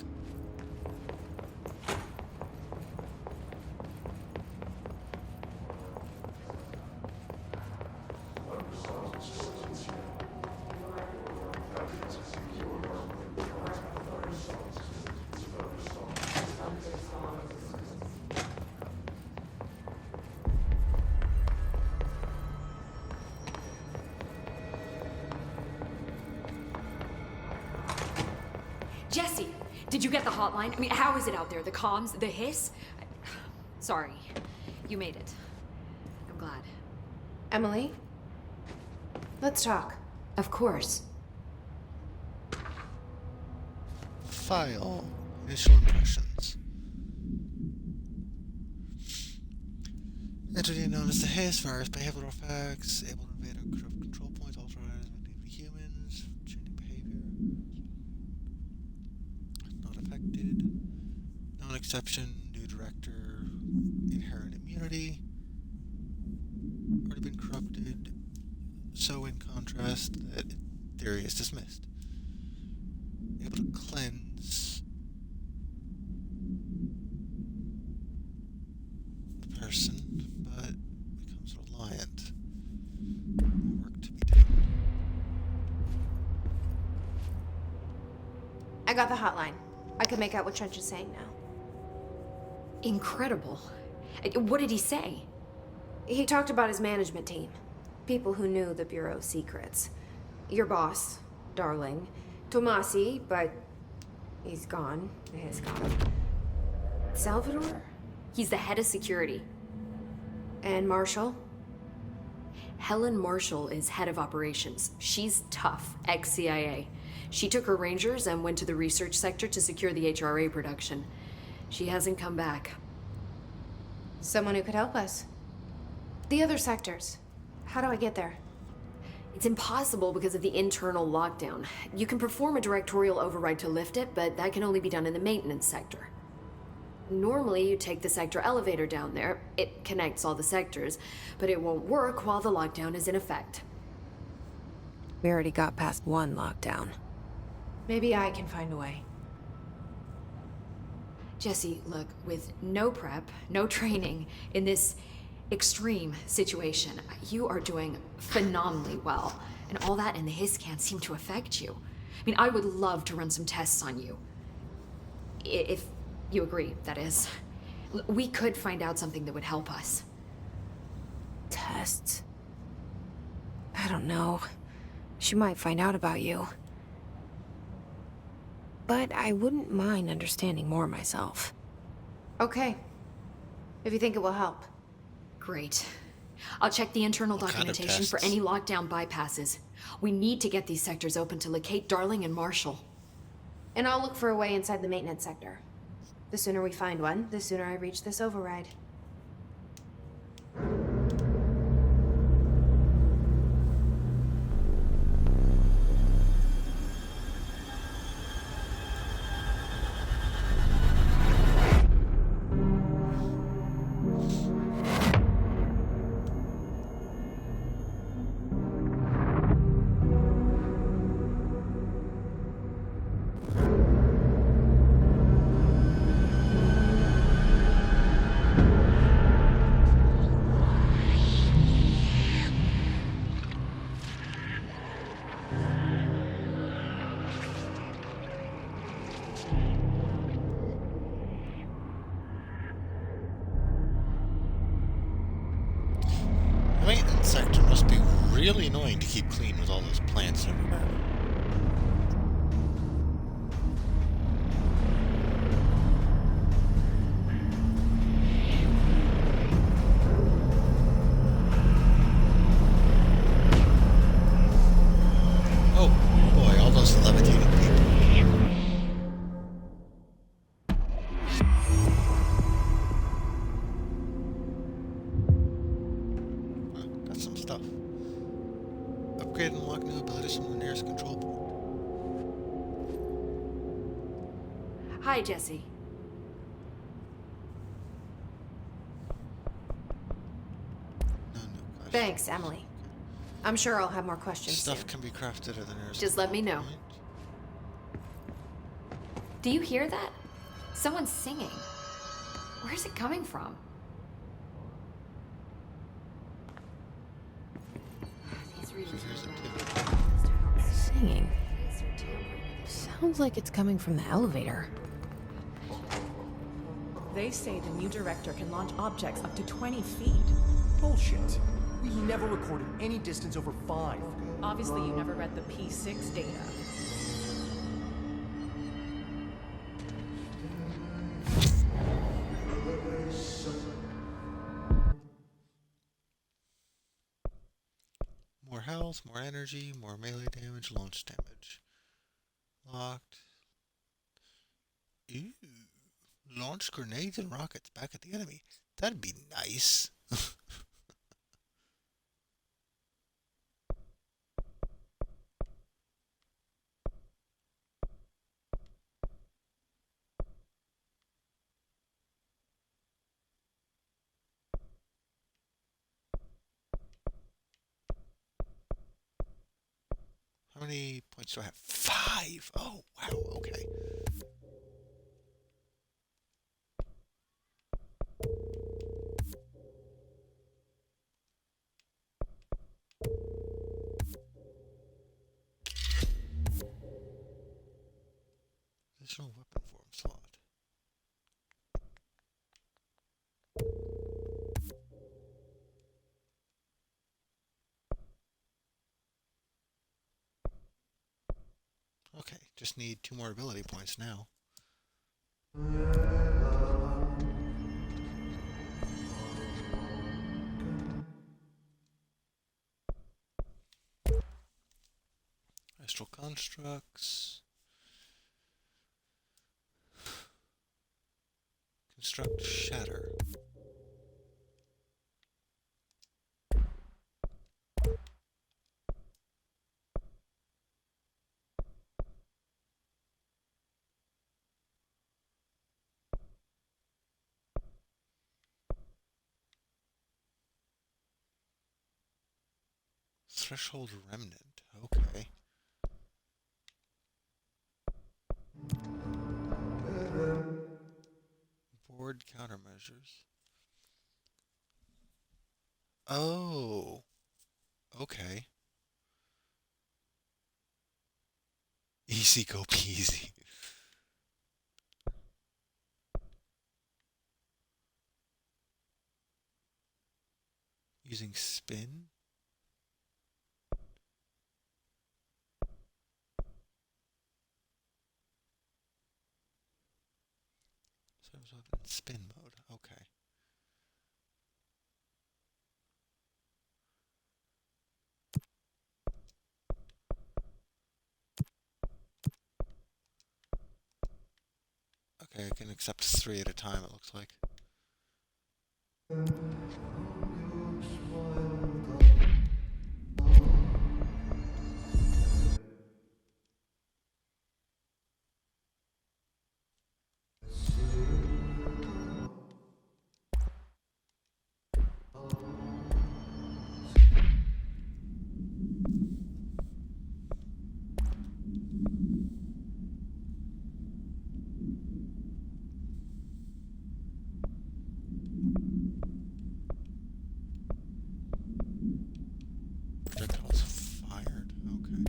Jesse, did you get the hotline? I mean, how is it out there? The comms? The hiss? Sorry. You made it. I'm glad. Emily? Let's talk. Of course. File. Initial impressions. Entity known as the Hiss, various behavioral effects, able to invade or corrupt control points, alter items, manipulate humans, changing behavior. Not affected. Non exception, new director, inherent immunity. Already been corrupted. So in contrast that theory is dismissed. Able to cleanse the person, but becomes reliant. More work to be done. I got the hotline. I can make out what Trench is saying now. Incredible. What did he say? He talked about his management team. People who knew the Bureau's secrets. Your boss, Darling. Tomasi, but he's gone. He's gone. Salvador? He's the head of security. And Marshall? Helen Marshall is head of operations. She's tough, ex-CIA. She took her Rangers and went to the research sector to secure the HRA production. She hasn't come back. Someone who could help us. The other sectors. How do I get there? It's impossible because of the internal lockdown. You can perform a directorial override to lift it, but that can only be done in the maintenance sector. Normally, you take the sector elevator down there. It connects all the sectors, but it won't work while the lockdown is in effect. We already got past one lockdown. Maybe I can find a way. Jesse, look, with no prep, no training, in this extreme situation, you are doing phenomenally well. And all that and the hiss can't seem to affect you. I mean, I would love to run some tests on you. If you agree, that is. We could find out something that would help us. Tests? I don't know. She might find out about you. But I wouldn't mind understanding more myself. Okay. If you think it will help. Great. I'll check the internal What kind of documentation for tests? any lockdown bypasses. We need to get these sectors open to locate Darling and Marshall. And I'll look for a way inside the maintenance sector. The sooner we find one, the sooner I reach this override. The maintenance sector must be really annoying to keep clean with all those plants everywhere. Oh boy, all those levitating people. Got some stuff. Upgrade and unlock new abilities from the nearest control point. Hi, Jesse. No question. Thanks, Emily. I'm sure I'll have more questions Stuff soon. can be crafted at the nearest. Just let me know. point. Do you hear that? Someone's singing. Where's it coming from? These readers Here's are it bad. too. Singing. Sounds like it's coming from the elevator. They say the new director can launch objects up to 20 feet. Bullshit. We never recorded any distance over 5. Obviously, you never read the P6 data. More health, more energy, more melee damage, launch damage. Locked. Ooh. Launch grenades and rockets back at the enemy. That'd be nice. How many points do I have? 5! Oh, wow, okay. Additional weapon form slot. Okay, just need 2 more ability points now. Astral constructs. Construct shatter. Threshold remnant. Okay. Board countermeasures. Oh. Okay. Easy go peasy. Using spin. Service weapon in spin mode. Okay. Okay, I can accept 3 at a time, it looks like. Projectiles fired. Okay.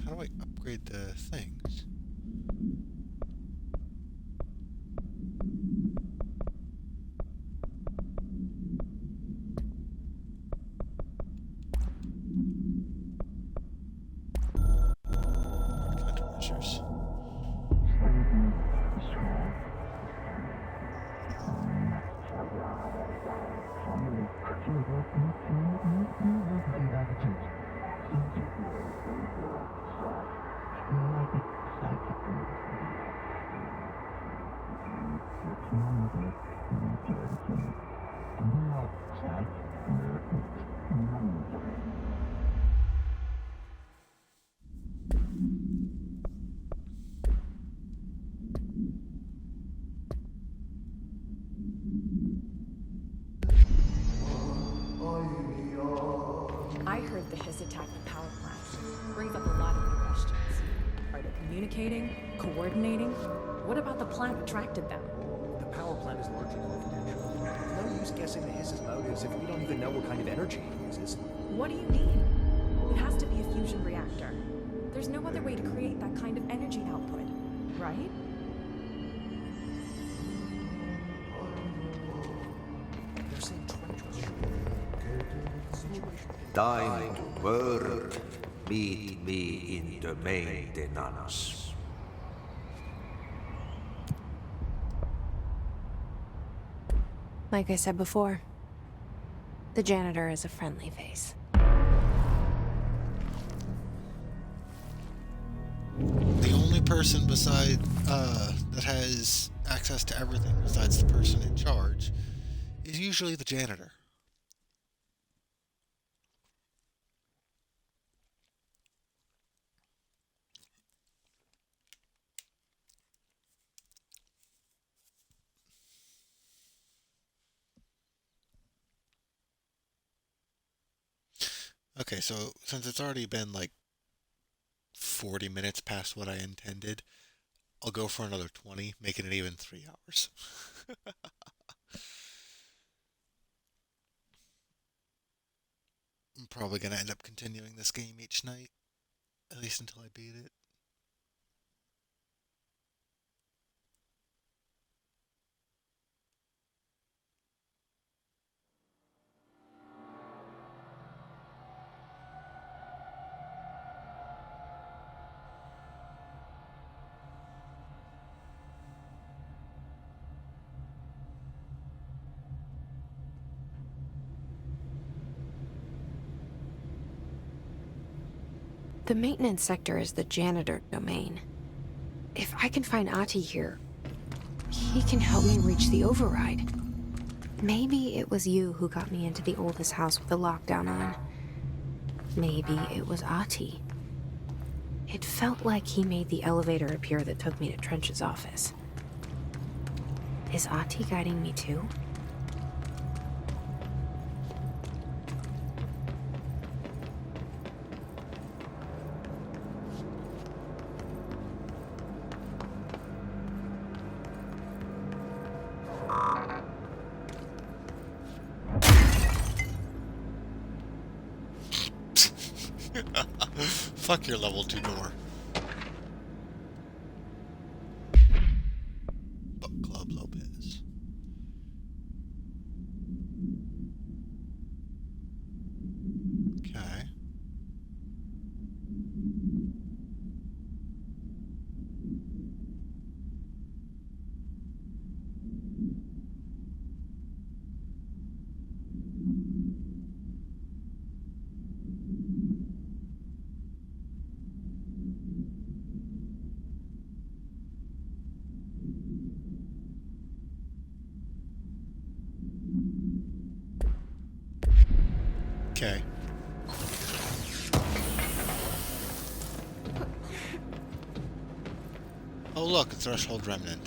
How do I upgrade the things? Countermeasures. I heard the Hiss attacked the power plant. Brings up a lot of new questions. Are they communicating? Coordinating? What about the plant attracted them? The power plant is largely confidential. No use guessing the Hiss's motives if we don't even know what kind of energy it uses. What do you mean? It has to be a fusion reactor. There's no other way to create that kind of energy output, right? They're saying treacherous. Time to work. Meet me in the maintenance. Like I said before, the janitor is a friendly face. The only person that has access to everything besides the person in charge is usually the janitor. Okay, so since it's already been like 40 minutes past what I intended, I'll go for another 20, making it even 3 hours. I'm probably going to end up continuing this game each night, at least until I beat it. The maintenance sector is the janitor domain. If I can find Ahti here, he can help me reach the override. Maybe it was you who got me into the oldest house with the lockdown on. Maybe it was Ahti. It felt like he made the elevator appear that took me to Trench's office. Is Ahti guiding me too? Fuck your level 2 door. Book Club Lopez. Okay. Okay. Oh look, a Threshold Remnant.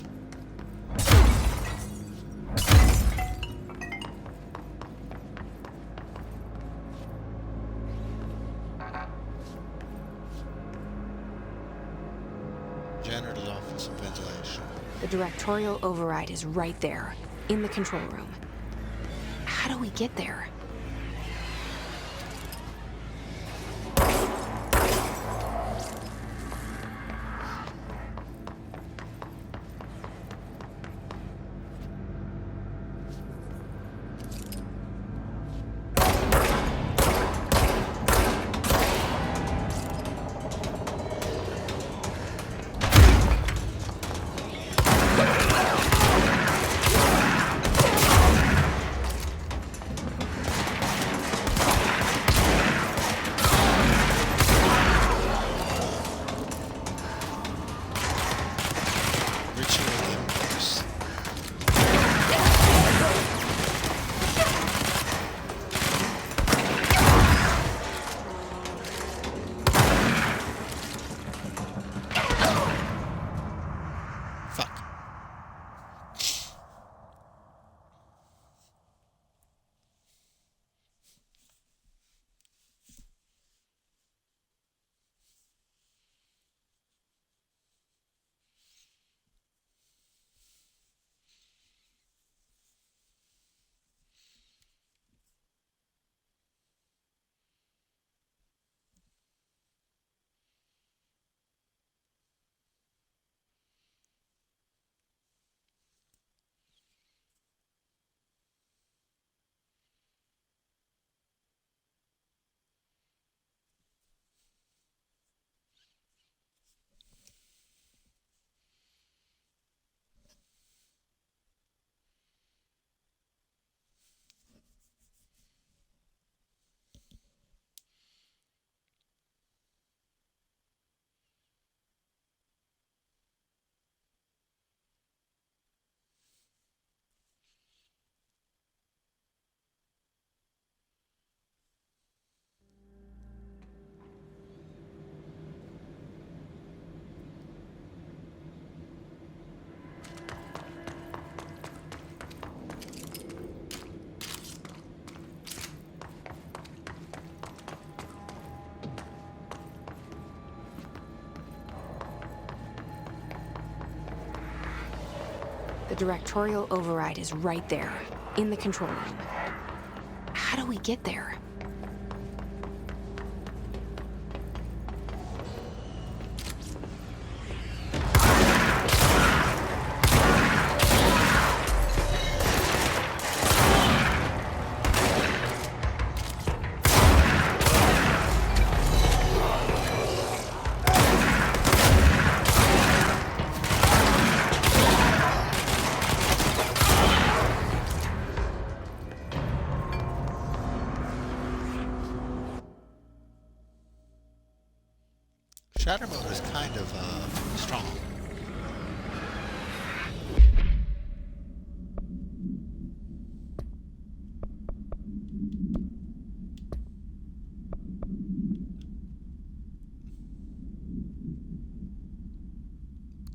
Janitor's office and ventilation. The directorial override is right there, in the control room. How do we get there? The directorial override is right there, in the control room. How do we get there? Shatter mode is kind of strong.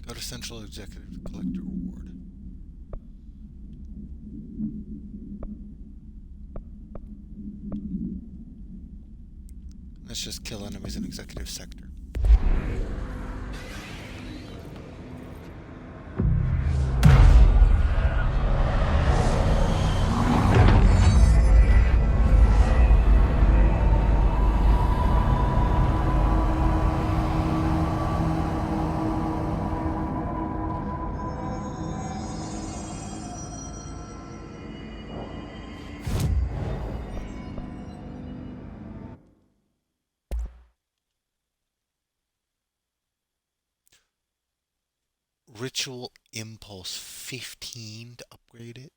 Go to Central Executive to collect your reward. Let's just kill enemies in Executive Sector. Ritual Impulse 15 to upgrade it,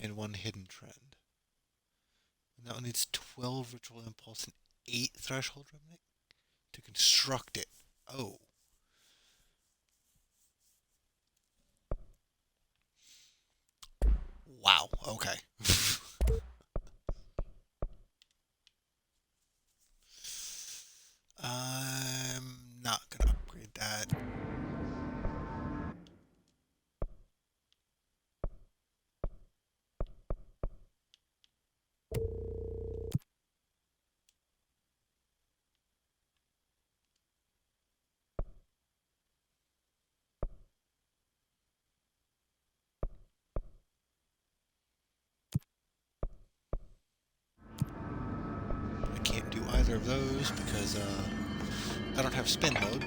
and 1 Hidden Trend. And that one needs 12 Ritual Impulse and 8 Threshold Remnant to construct it. Oh. Wow, okay. I'm not gonna upgrade that. I can't do either of those because I don't have spin mode.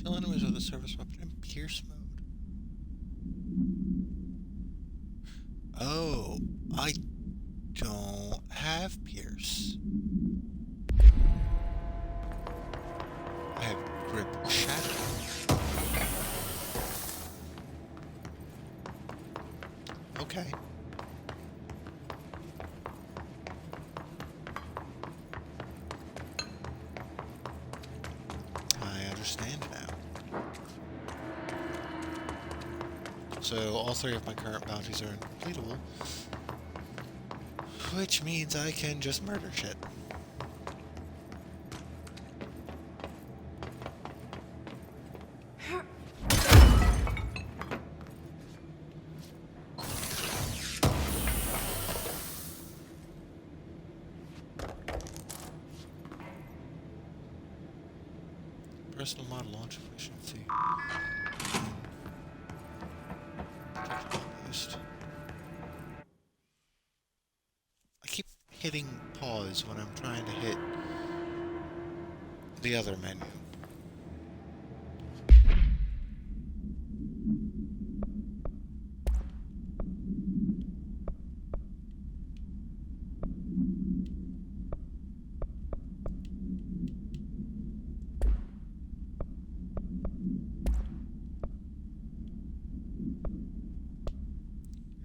Kill enemies with a service weapon in Pierce mode. Oh, I don't have Pierce. I have Grip Shadow. Okay. I understand now. So all three of my current bounties are incompletable, which means I can just murder shit. Personal model launch efficiency. I keep hitting pause when I'm trying to hit the other menu.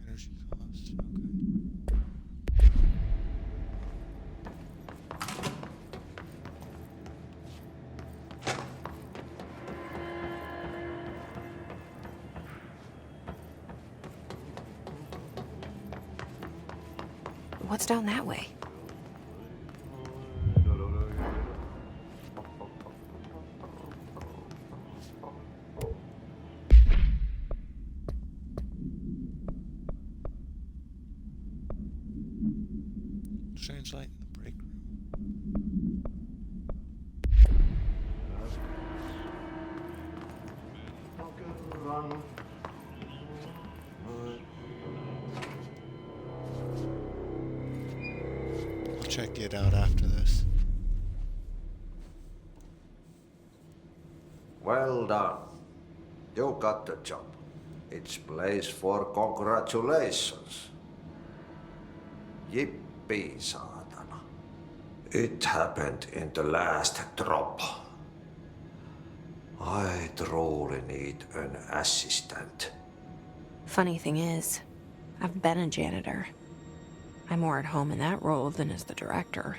Energy cost, okay. What's down that way? Strange light in the break room. I'll check it out after this. Well done. You got the job. It's place for congratulations. Yippee, saatana. It happened in the last drop. I truly need an assistant. Funny thing is, I've been a janitor. I'm more at home in that role than as the director.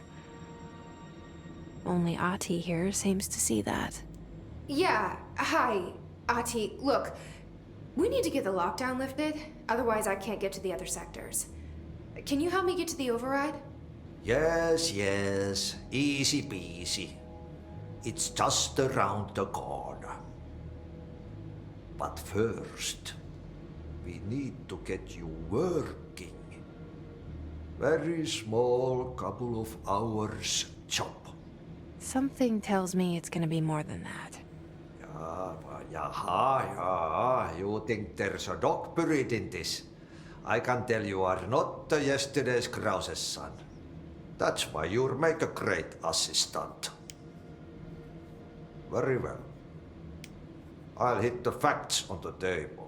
Only Ahti here seems to see that. Yeah, hi, Ahti. Look, we need to get the lockdown lifted, otherwise I can't get to the other sectors. Can you help me get to the override? Yes, easy peasy. It's just around the corner. But first, we need to get you working. Very small, couple of hours job. Something tells me it's gonna be more than that. Yeah, you think there's a dog buried in this? I can tell you are not yesterday's Krause's son. That's why you'll make a great assistant. Very well. I'll hit the facts on the table.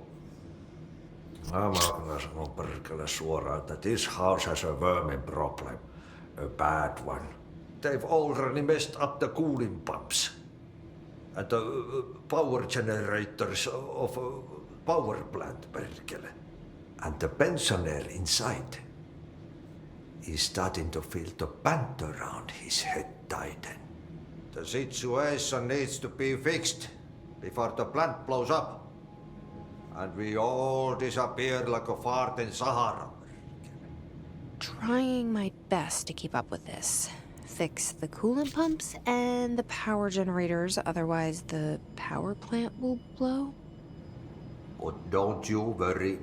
Mä kyllä sanon perkele suoraan, että this house has a vermin problem. A bad one. They've already messed up the cooling pumps. And the power generators of a power plant, perkele. And the pensioner inside is starting to feel the band around his head tighten. The situation needs to be fixed before the plant blows up. And we all disappear like a fart in Sahara. Trying my best to keep up with this. Fix the coolant pumps and the power generators, otherwise the power plant will blow. But don't you worry.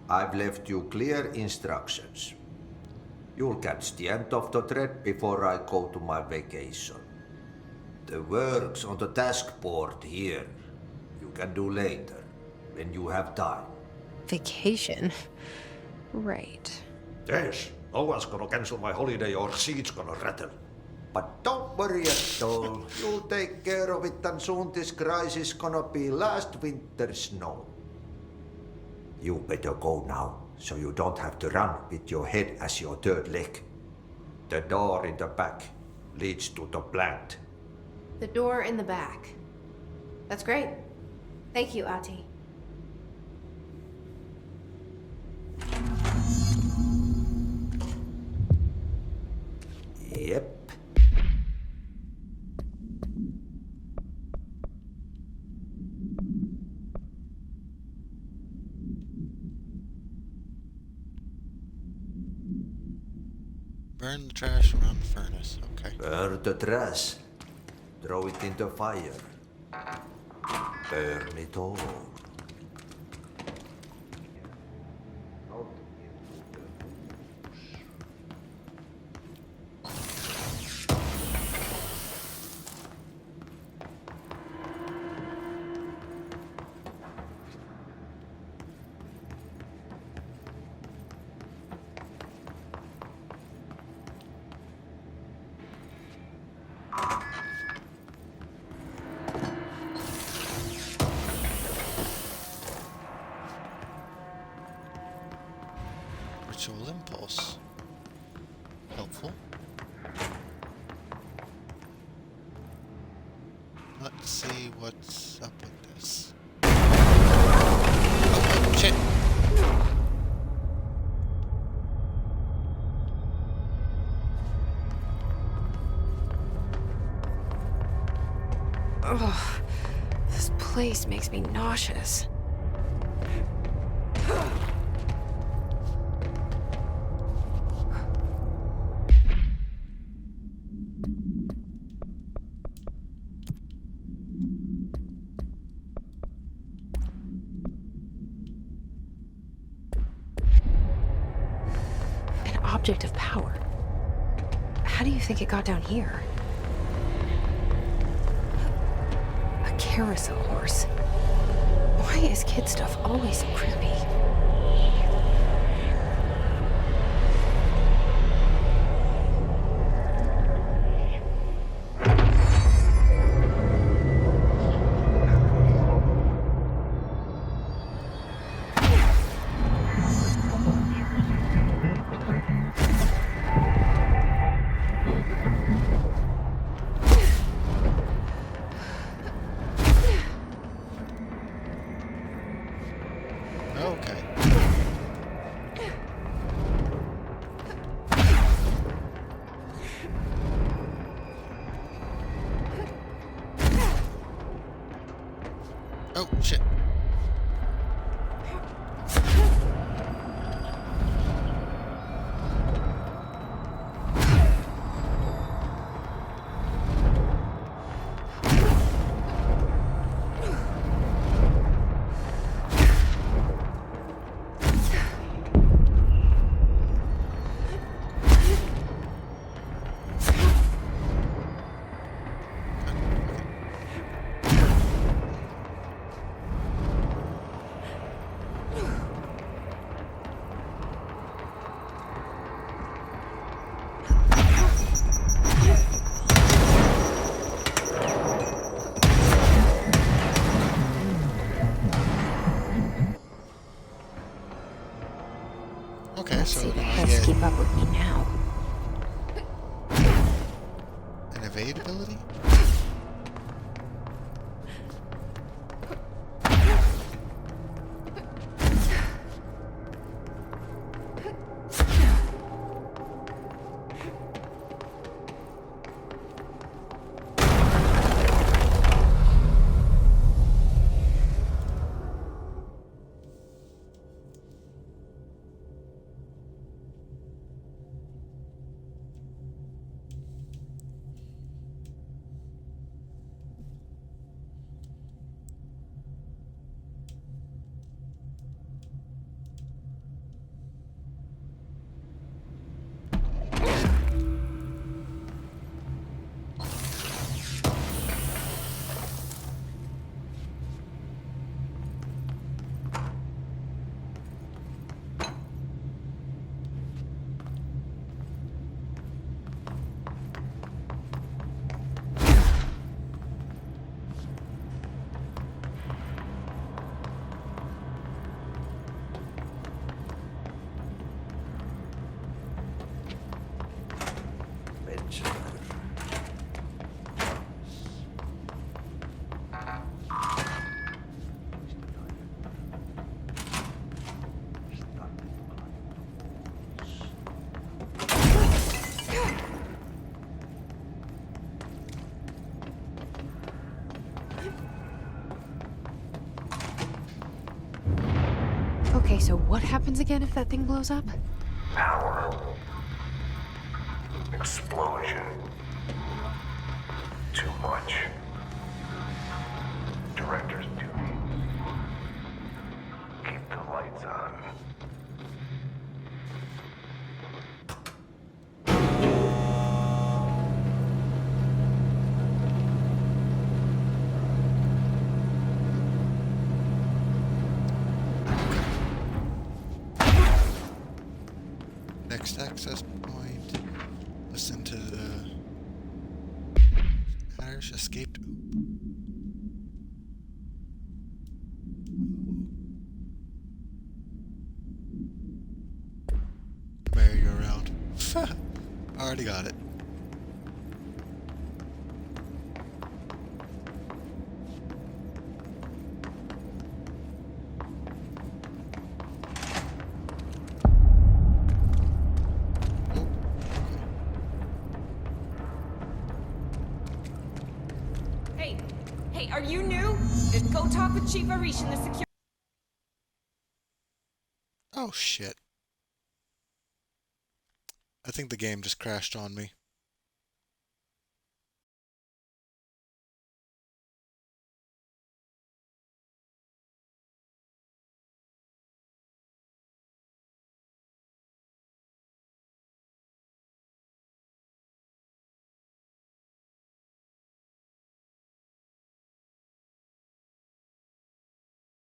I've left you clear instructions. You'll catch the end of the thread before I go to my vacation. The work's on the task board here. You can do later, when you have time. Vacation? Right. Yes, no one's gonna cancel my holiday or seat's gonna rattle. But don't worry at all. You'll take care of it and soon this crisis gonna be last winter's snow. You better go now. so you don't have to run with your head as your third leg. The door in the back leads to the plant. The door in the back. That's great. Thank you, Ahti. Yep. Burn the trash around the furnace. Okay. Burn the trash. Throw it in the fire. Burn it all. Ritual impulse. Helpful. Let's see what's up with this. Oh, shit. Ugh, this place makes me nauseous. An object of power. How do you think it got down here? A carousel horse. Why is kid stuff always so creepy? Okay. Oh, shit. Okay, Let's so see the now I pests get keep up with me now. an evade ability? Okay, so what happens again if that thing blows up? Power. Explosion. Too much. Director's duty. Keep the lights on. Next access point. Listen to the Irish escaped. Merry-go-round. Already got it. Hey, are you new? Just go talk with Chief Arish in the security. Oh shit. I think the game just crashed on me.